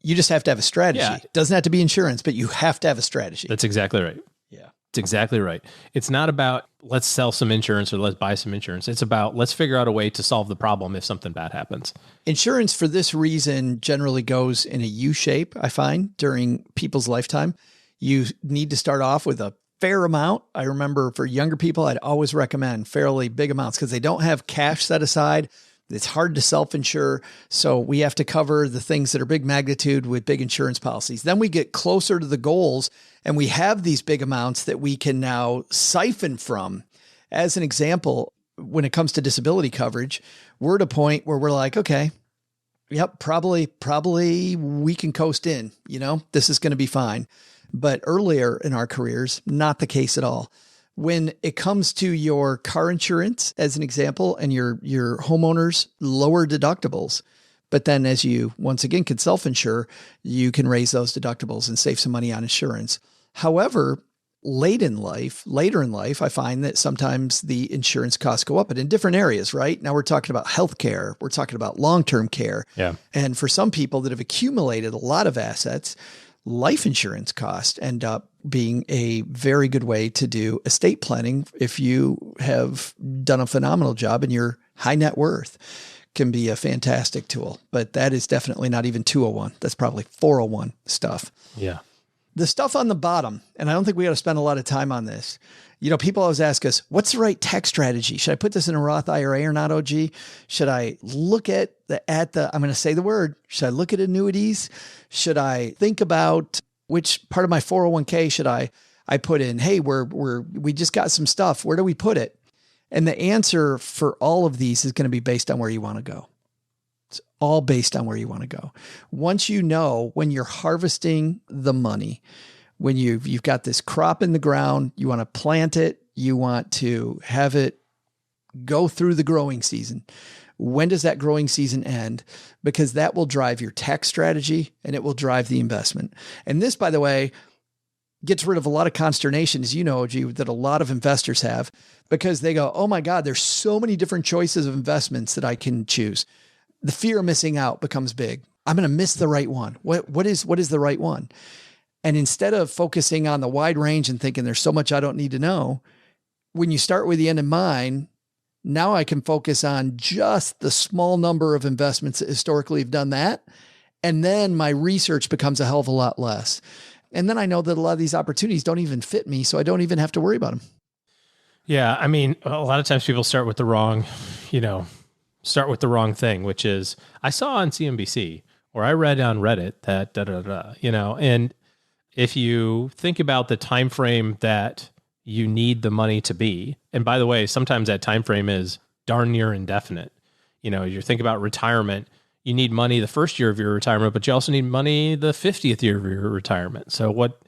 You just have to have a strategy. Yeah. It doesn't have to be insurance, but you have to have a strategy. That's exactly right. Yeah. It's exactly right. It's not about let's sell some insurance or let's buy some insurance. It's about let's figure out a way to solve the problem if something bad happens. Insurance, for this reason, generally goes in a U shape, I find, during people's lifetime. You need to start off with a fair amount. I remember for younger people, I'd always recommend fairly big amounts because they don't have cash set aside. It's hard to self-insure. So we have to cover the things that are big magnitude with big insurance policies. Then we get closer to the goals and we have these big amounts that we can now siphon from. As an example, when it comes to disability coverage, we're at a point where we're like, okay, yep, probably we can coast in, this is going to be fine. But earlier in our careers, not the case at all. When it comes to your car insurance, as an example, and your homeowners, lower deductibles. But then as you, once again, can self-insure, you can raise those deductibles and save some money on insurance. However, later in life, I find that sometimes the insurance costs go up, but in different areas, right? Now we're talking about healthcare. We're talking about long-term care. Yeah. And for some people that have accumulated a lot of assets, life insurance costs end up being a very good way to do estate planning. If you have done a phenomenal job and you're high net worth, can be a fantastic tool, but that is definitely not even 201. That's probably 401 stuff. Yeah. The stuff on the bottom, and I don't think we got to spend a lot of time on this. People always ask us, what's the right tax strategy? Should I put this in a Roth IRA or not, OG? Should I look at I'm going to say the word, should I look at annuities? Should I think about which part of my 401k should I put in? Hey, we just got some stuff. Where do we put it? And the answer for all of these is going to be based on where you want to go. It's all based on where you want to go. Once you know when you're harvesting the money, when you've got this crop in the ground, you want to plant it, you want to have it go through the growing season. When does that growing season end? Because that will drive your tax strategy and it will drive the investment. And this, by the way, gets rid of a lot of consternation, as you know, OG, that a lot of investors have, because they go, oh my God, there's so many different choices of investments that I can choose. The fear of missing out becomes big. I'm going to miss the right one. What is the right one? And instead of focusing on the wide range and thinking there's so much I don't need to know, when you start with the end in mind, now I can focus on just the small number of investments that historically have done that. And then my research becomes a hell of a lot less. And then I know that a lot of these opportunities don't even fit me, so I don't even have to worry about them. Yeah. I mean, a lot of times people start with the wrong thing, which is I saw on CNBC or I read on Reddit that and if you think about the time frame that you need the money to be, and by the way, sometimes that time frame is darn near indefinite. You think about retirement, you need money the first year of your retirement, but you also need money the 50th year of your retirement. So what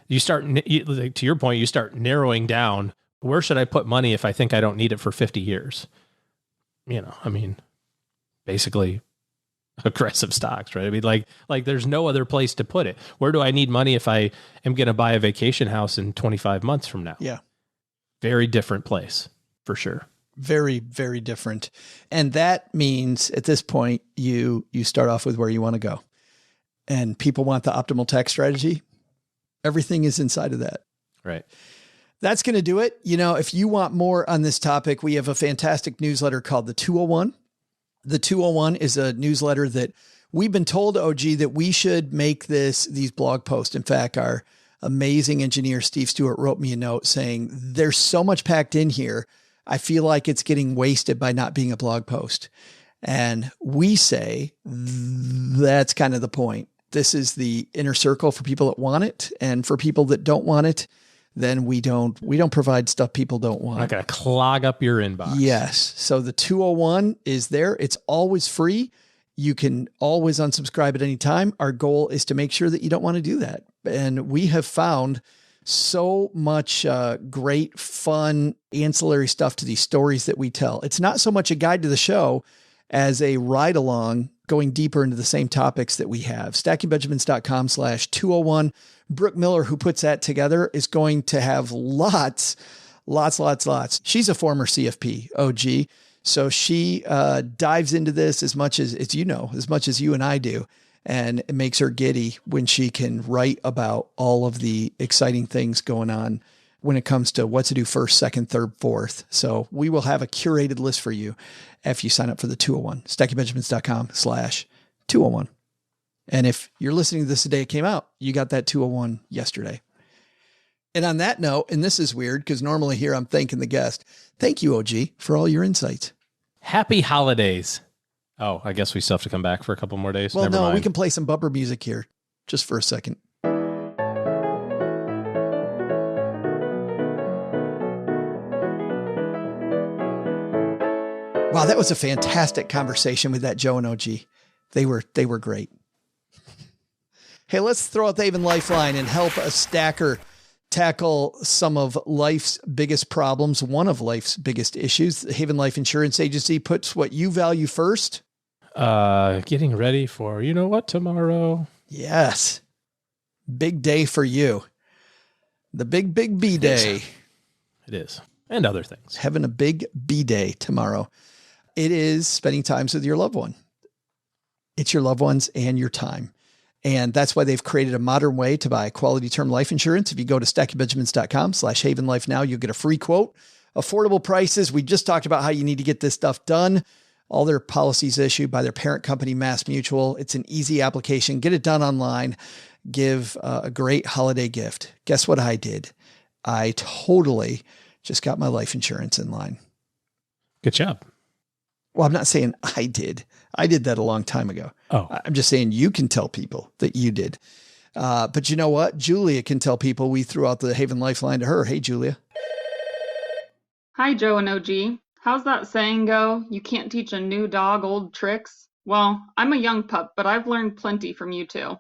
you start, to your point, you start narrowing down, where should I put money if I think I don't need it for 50 years? Basically aggressive stocks, right? I mean, like there's no other place to put it. Where do I need money if I am going to buy a vacation house in 25 months from now? Yeah. Very different place for sure. Very, very different. And that means at this point, you start off with where you want to go. And people want the optimal tax strategy. Everything is inside of that. Right. That's going to do it. If you want more on this topic, we have a fantastic newsletter called the 201. The 201 is a newsletter that we've been told, OG, that we should make these blog posts. In fact, our amazing engineer, Steve Stewart, wrote me a note saying, there's so much packed in here. I feel like it's getting wasted by not being a blog post. And we say that's kind of the point. This is the inner circle for people that want it. And for people that don't want it, then we don't provide stuff people don't want. Not going to clog up your inbox. Yes. So the 201 is there. It's always free. You can always unsubscribe at any time. Our goal is to make sure that you don't want to do that. And we have found so much great, fun, ancillary stuff to these stories that we tell. It's not so much a guide to the show as a ride along, going deeper into the same topics that we have. StackingBenjamins.com/201. Brooke Miller, who puts that together, is going to have lots. She's a former CFP, OG. So she dives into this as much as you and I do. And it makes her giddy when she can write about all of the exciting things going on when it comes to what to do first, second, third, fourth. So we will have a curated list for you if you sign up for the 201, StackingBenjamins.com/201. And if you're listening to this the day it came out, you got that 201 yesterday. And on that note, and this is weird because normally here I'm thanking the guest. Thank you, OG, for all your insights. Happy holidays. Oh, I guess we still have to come back for a couple more days. Well, Never mind. We can play some bumper music here just for a second. Wow, that was a fantastic conversation with that Joe and OG. They were great. Hey, let's throw out the Haven Lifeline and help a stacker tackle some of life's biggest problems, one of life's biggest issues. The Haven Life Insurance Agency puts what you value first. Getting ready for, tomorrow. Yes. Big day for you. The big B day. It is. And other things. Having a big B day tomorrow. It is spending times with your loved one. It's your loved ones and your time. And that's why they've created a modern way to buy quality term life insurance. If you go to StackingBenjamins.com/Haven Life now, you'll get a free quote. Affordable prices. We just talked about how you need to get this stuff done. All their policies issued by their parent company, Mass Mutual. It's an easy application. Get it done online. give a great holiday gift. Guess what I did? I totally just got my life insurance in line. Good job. Well, I'm not saying I did. I did that a long time ago. Oh, I'm just saying you can tell people that you did. But you know what? Julia can tell people. We threw out the Haven Lifeline to her. Hey, Julia. Hi, Joe and OG. How's that saying go? You can't teach a new dog old tricks? Well, I'm a young pup, but I've learned plenty from you too.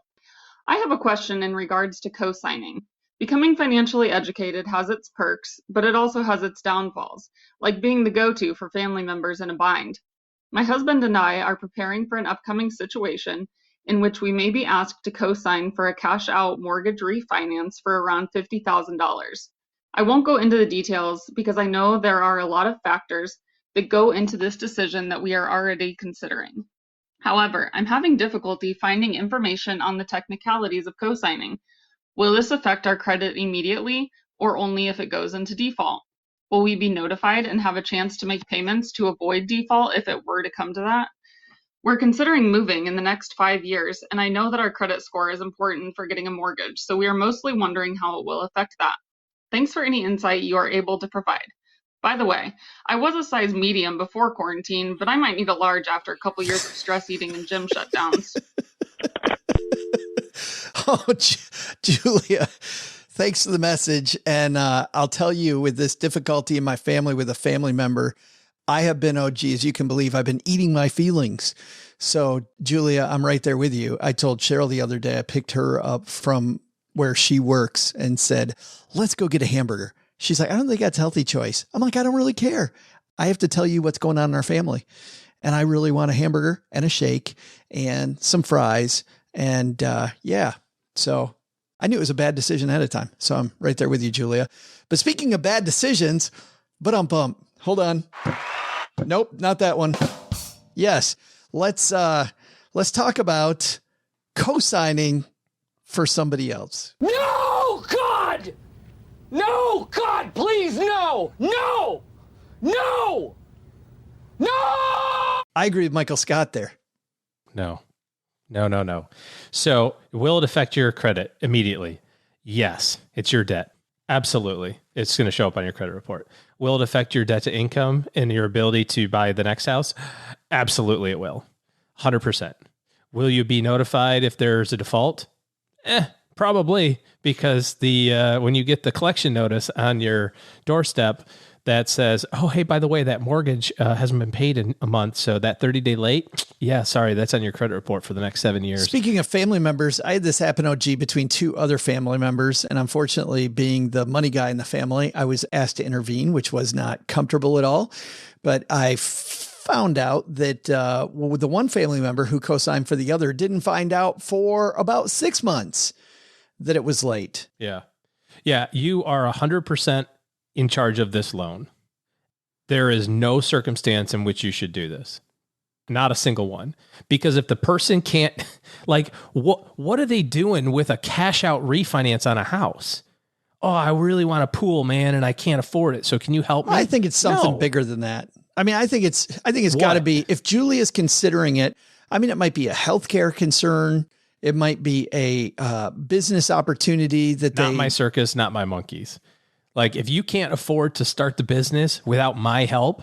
I have a question in regards to co-signing. Becoming financially educated has its perks, but it also has its downfalls, like being the go-to for family members in a bind. My husband and I are preparing for an upcoming situation in which we may be asked to co-sign for a cash-out mortgage refinance for around $50,000. I won't go into the details because I know there are a lot of factors that go into this decision that we are already considering. However, I'm having difficulty finding information on the technicalities of co-signing. Will this affect our credit immediately or only if it goes into default? Will we be notified and have a chance to make payments to avoid default if it were to come to that? We're considering moving in the next 5 years, and I know that our credit score is important for getting a mortgage, so we are mostly wondering how it will affect that. Thanks for any insight you are able to provide. By the way, I was a size medium before quarantine, but I might need a large after a couple years of stress eating and gym shutdowns. Oh, Julia, thanks for the message. And I'll tell you, with this difficulty in my family with a family member, I have been, OG, as you can believe, I've been eating my feelings. So, Julia, I'm right there with you. I told Cheryl the other day, I picked her up from where she works and said, let's go get a hamburger. She's like, I don't think that's a healthy choice. I'm like, I don't really care. I have to tell you what's going on in our family. And I really want a hamburger and a shake and some fries. And yeah, so I knew it was a bad decision ahead of time. So I'm right there with you, Julia. But speaking of bad decisions, hold on. Nope, not that one. Yes. Let's talk about co-signing for somebody else. No, God! No, God, please, no! No! No! No! I agree with Michael Scott there. No. So will it affect your credit immediately? Yes. It's your debt. Absolutely. It's going to show up on your credit report. Will it affect your debt to income and your ability to buy the next house? Absolutely it will. 100%. Will you be notified if there's a default? Probably, because the when you get the collection notice on your doorstep that says, oh, hey, by the way, that mortgage hasn't been paid in a month, so that 30-day late, yeah, sorry, that's on your credit report for the next 7 years. Speaking of family members, I had this happen, OG, between two other family members, and unfortunately, being the money guy in the family, I was asked to intervene, which was not comfortable at all, but I found out that the one family member who co-signed for the other didn't find out for about 6 months that it was late. Yeah. Yeah. You are 100% in charge of this loan. There is no circumstance in which you should do this. Not a single one. Because if the person can't, like, what are they doing with a cash out refinance on a house? Oh, I really want a pool, man, and I can't afford it. So can you help me? I think it's something bigger than that. I mean, I think it's got to be, if Julia's considering it, I mean, it might be a healthcare concern. It might be a business opportunity that not my circus, not my monkeys. Like, if you can't afford to start the business without my help,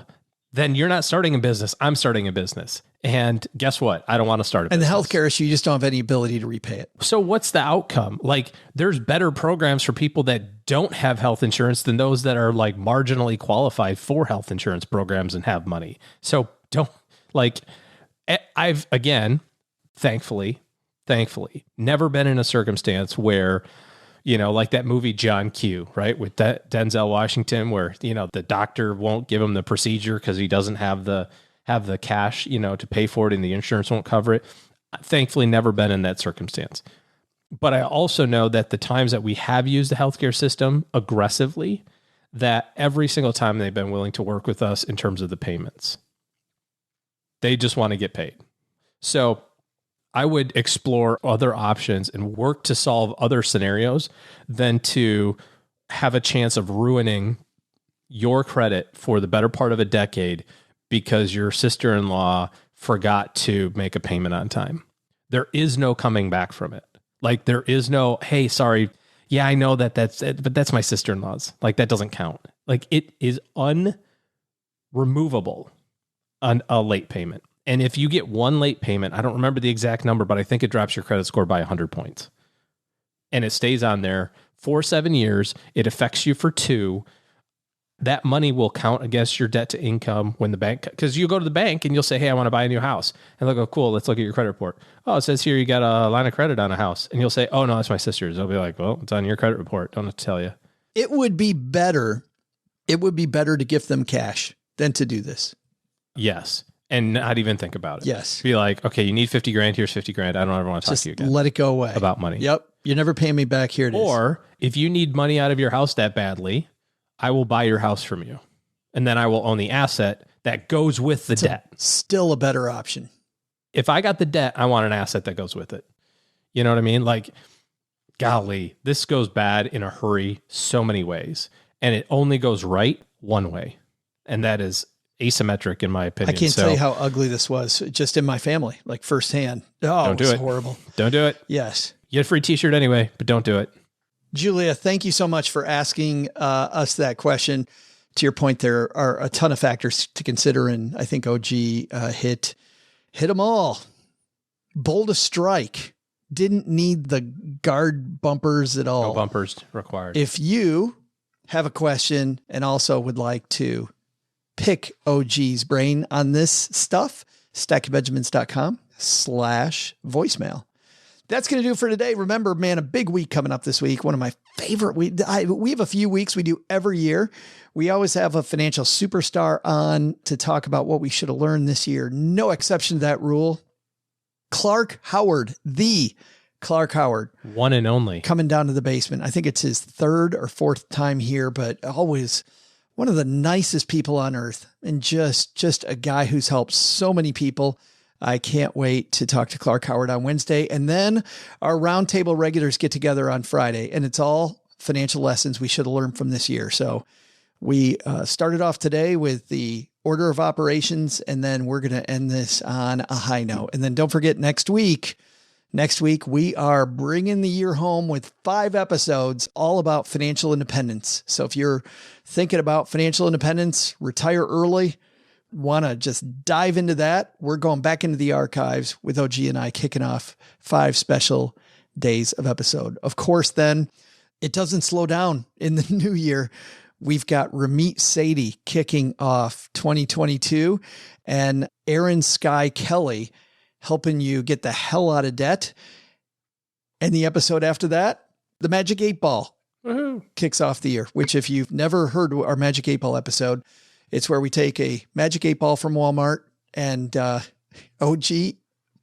then you're not starting a business. I'm starting a business. And guess what? I don't want to start a business. And the healthcare issue, you just don't have any ability to repay it. So what's the outcome? Like, there's better programs for people that don't have health insurance than those that are like marginally qualified for health insurance programs and have money. So don't, like, I've, again, thankfully, never been in a circumstance where, you know, like that movie John Q, right? With that Denzel Washington, where, you know, the doctor won't give him the procedure because he doesn't have the cash, you know, to pay for it, and the insurance won't cover it. Thankfully, never been in that circumstance. But I also know that the times that we have used the healthcare system aggressively, that every single time they've been willing to work with us in terms of the payments. They just want to get paid. So I would explore other options and work to solve other scenarios than to have a chance of ruining your credit for the better part of a decade because your sister-in-law forgot to make a payment on time. There is no coming back from it. Like there is no, hey, sorry. Yeah, I know that's it, but that's my sister-in-law's. Like that doesn't count. Like it is unremovable on a late payment. And if you get one late payment, I don't remember the exact number, but I think it drops your credit score by 100 points. And it stays on there for 7 years. It affects you for 2. That money will count against your debt to income when the bank, because you go to the bank and you'll say, hey, I want to buy a new house. And they'll go, cool, let's look at your credit report. Oh, it says here you got a line of credit on a house. And you'll say, oh, no, that's my sister's. They'll be like, well, it's on your credit report. Don't have to tell you. It would be better to gift them cash than to do this. Yes. And not even think about it. Yes. Be like, okay, you need 50 grand. Here's 50 grand. I don't ever want to talk to you again. Let it go away. About money. Yep. You're never paying me back. Here it is. Or if you need money out of your house that badly, I will buy your house from you. And then I will own the asset that goes with the debt. Still a better option. If I got the debt, I want an asset that goes with it. You know what I mean? Like, golly, this goes bad in a hurry so many ways. And it only goes right one way. And that is asymmetric in my opinion. I can't tell you how ugly this was just in my family, like firsthand. Oh, don't do it. Horrible. Don't do it. Yes. You get a free t-shirt anyway, but don't do it. Julia, thank you so much for asking us that question. To your point, there are a ton of factors to consider, and I think OG hit them all. Boldest strike. Didn't need the guard bumpers at all. No bumpers required. If you have a question and also would like to pick OG's brain on this stuff, stackingbenjamins.com/voicemail. That's going to do it for today. Remember, man, a big week coming up this week. One of my favorite weeks. We have a few weeks we do every year. We always have a financial superstar on to talk about what we should have learned this year. No exception to that rule. Clark Howard, the Clark Howard. One and only. Coming down to the basement. I think it's his 3rd or 4th time here, but always one of the nicest people on earth and just a guy who's helped so many people. I can't wait to talk to Clark Howard on Wednesday. And then our roundtable regulars get together on Friday, and it's all financial lessons we should have learned from this year. So we started off today with the order of operations, and then we're going to end this on a high note. And then don't forget next week, we are bringing the year home with 5 episodes all about financial independence. So if you're thinking about financial independence, retire early, want to just dive into that, we're going back into the archives with OG and I kicking off 5 special days of episode. Of course, then it doesn't slow down in the new year. We've got Ramit Sethi kicking off 2022 and Aaron Sky Kelly helping you get the hell out of debt. And the episode after that, the Magic 8 Ball kicks off the year, which if you've never heard our Magic 8 Ball episode, it's where we take a Magic 8 Ball from Walmart and OG,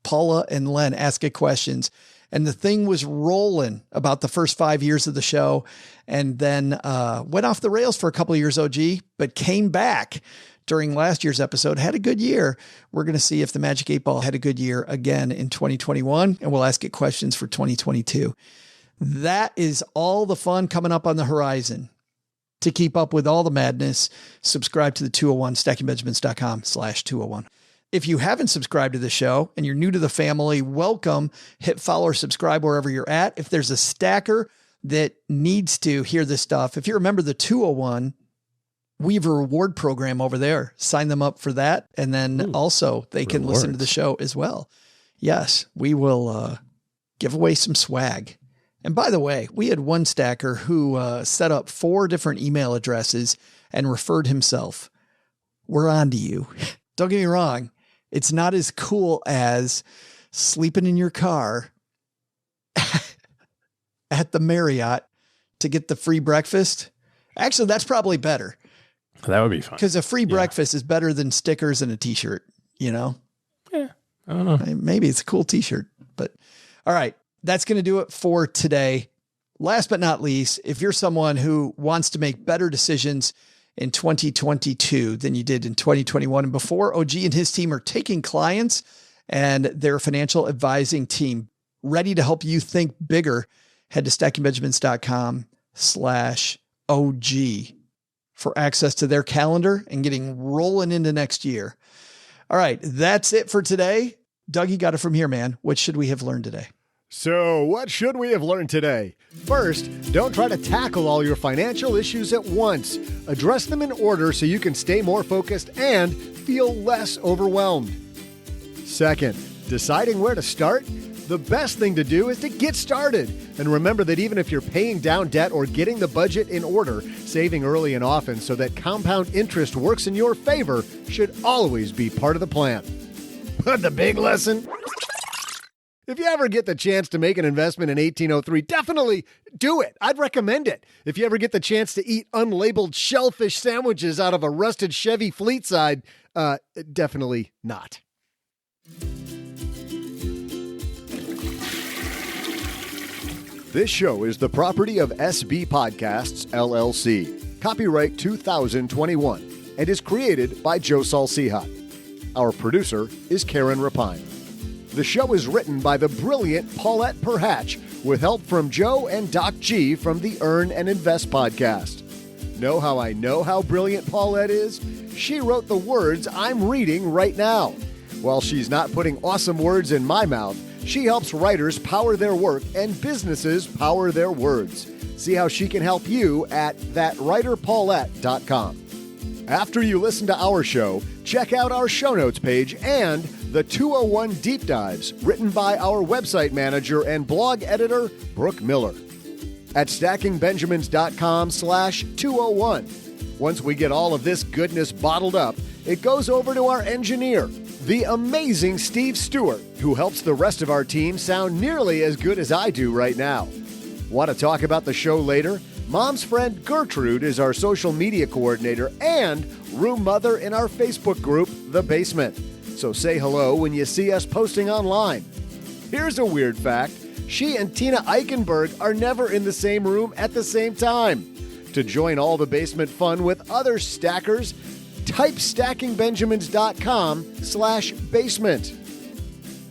Paula, and Len ask it questions. And the thing was rolling about the first 5 years of the show and then went off the rails for a couple of years, OG, but came back during last year's episode, had a good year. We're going to see if the Magic 8 Ball had a good year again in 2021, and we'll ask it questions for 2022. That is all the fun coming up on the horizon. To keep up with all the madness, subscribe to the 201, stackingbenjamins.com/201. If you haven't subscribed to the show and you're new to the family, welcome. Hit follow or subscribe wherever you're at. If there's a stacker that needs to hear this stuff, if you remember the 201, we have a reward program over there. Sign them up for that. And then also they can listen to the show as well. Yes, we will give away some swag. And by the way, we had one stacker who set up 4 different email addresses and referred himself. We're on to you. Don't get me wrong. It's not as cool as sleeping in your car at the Marriott to get the free breakfast. Actually, that's probably better. That would be fun. Because a free breakfast is better than stickers and a t-shirt, you know? Yeah. I don't know. Maybe it's a cool t-shirt, but all right. That's going to do it for today. Last but not least, if you're someone who wants to make better decisions in 2022 than you did in 2021 and before, OG and his team are taking clients and their financial advising team ready to help you think bigger. Head to stackingbenjamins.com/OG for access to their calendar and getting rolling into next year. All right. That's it for today. Doug, you got it from here, man. What should we have learned today? So, what should we have learned today? First, don't try to tackle all your financial issues at once. Address them in order so you can stay more focused and feel less overwhelmed. Second, deciding where to start? The best thing to do is to get started. And remember that even if you're paying down debt or getting the budget in order, saving early and often so that compound interest works in your favor should always be part of the plan. But the big lesson? If you ever get the chance to make an investment in 1803, definitely do it. I'd recommend it. If you ever get the chance to eat unlabeled shellfish sandwiches out of a rusted Chevy Fleetside, definitely not. This show is the property of SB Podcasts, LLC. Copyright 2021 and is created by Joe Salcihat. Our producer is Karen Rapine. The show is written by the brilliant Paulette Perhatch with help from Joe and Doc G from the Earn and Invest podcast. Know how I know how brilliant Paulette is? She wrote the words I'm reading right now. While she's not putting awesome words in my mouth, she helps writers power their work and businesses power their words. See how she can help you at thatwriterpaulette.com. After you listen to our show, check out our show notes page and the 201 Deep Dives written by our website manager and blog editor, Brooke Miller. At stackingbenjamins.com/201. Once we get all of this goodness bottled up, it goes over to our engineer, the amazing Steve Stewart, who helps the rest of our team sound nearly as good as I do right now. Want to talk about the show later? Mom's friend Gertrude is our social media coordinator and room mother in our Facebook group, The Basement. So say hello when you see us posting online. Here's a weird fact. She and Tina Eichenberg are never in the same room at the same time. To join all the basement fun with other stackers, type stackingbenjamins.com/basement.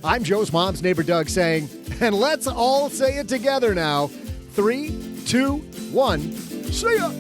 I'm Joe's mom's neighbor Doug saying, and let's all say it together now. 3, 2, 1, see ya!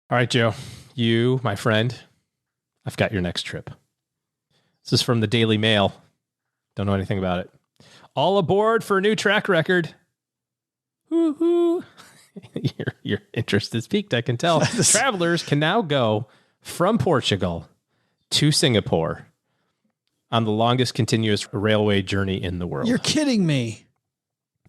All right, Joe, you, my friend, I've got your next trip. This is from the Daily Mail. Don't know anything about it. All aboard for a new track record. Woo-hoo. Your interest is piqued, I can tell. Travelers can now go from Portugal to Singapore on the longest continuous railway journey in the world. You're kidding me.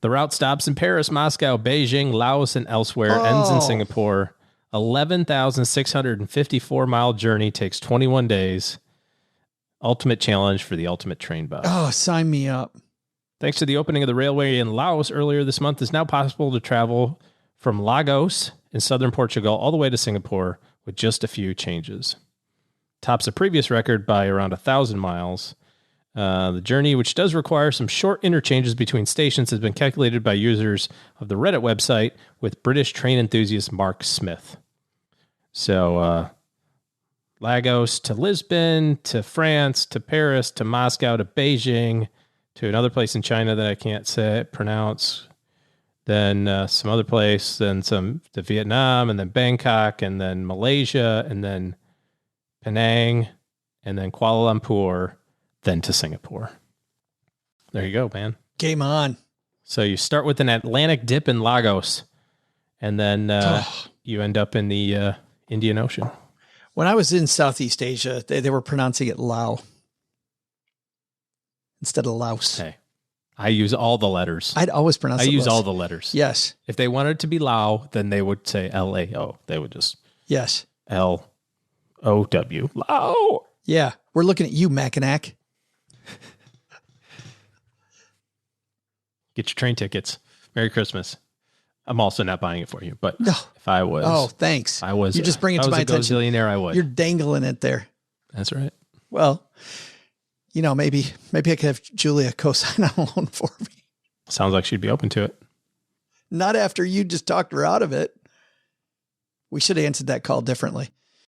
The route stops in Paris, Moscow, Beijing, Laos, and elsewhere, ends in Singapore. 11,654-mile journey takes 21 days. Ultimate challenge for the ultimate train buff. Oh, sign me up. Thanks to the opening of the railway in Laos earlier this month, it's now possible to travel from Lagos in southern Portugal all the way to Singapore with just a few changes. Tops a previous record by around 1,000 miles. The journey, which does require some short interchanges between stations, has been calculated by users of the Reddit website with British train enthusiast Mark Smith. So, Lagos to Lisbon, to France, to Paris, to Moscow, to Beijing, to another place in China that I can't pronounce, then some other place, then some to Vietnam, and then Bangkok, and then Malaysia, and then Penang, and then Kuala Lumpur, then to Singapore. There you go, man. Game on. So you start with an Atlantic dip in Lagos, and then you end up in the Indian Ocean. When I was in Southeast Asia, they were pronouncing it Lao instead of Laos. Hey, I use all the letters. I'd always pronounce it I use Laos. all the letters. Yes. If they wanted it to be Lao, then they would say Lao. They would just yes LOW. Lao. Yeah. We're looking at you, Mackinac. Get your train tickets. Merry Christmas. I'm also not buying it for you, but No. if I was, Oh, thanks. I was. You just bring it to my attention. Gazillionaire, I would. You're dangling it there. That's right. Well, maybe I could have Julia co-sign on a loan for me. Sounds like she'd be open to it. Not after you just talked her out of it. We should have answered that call differently.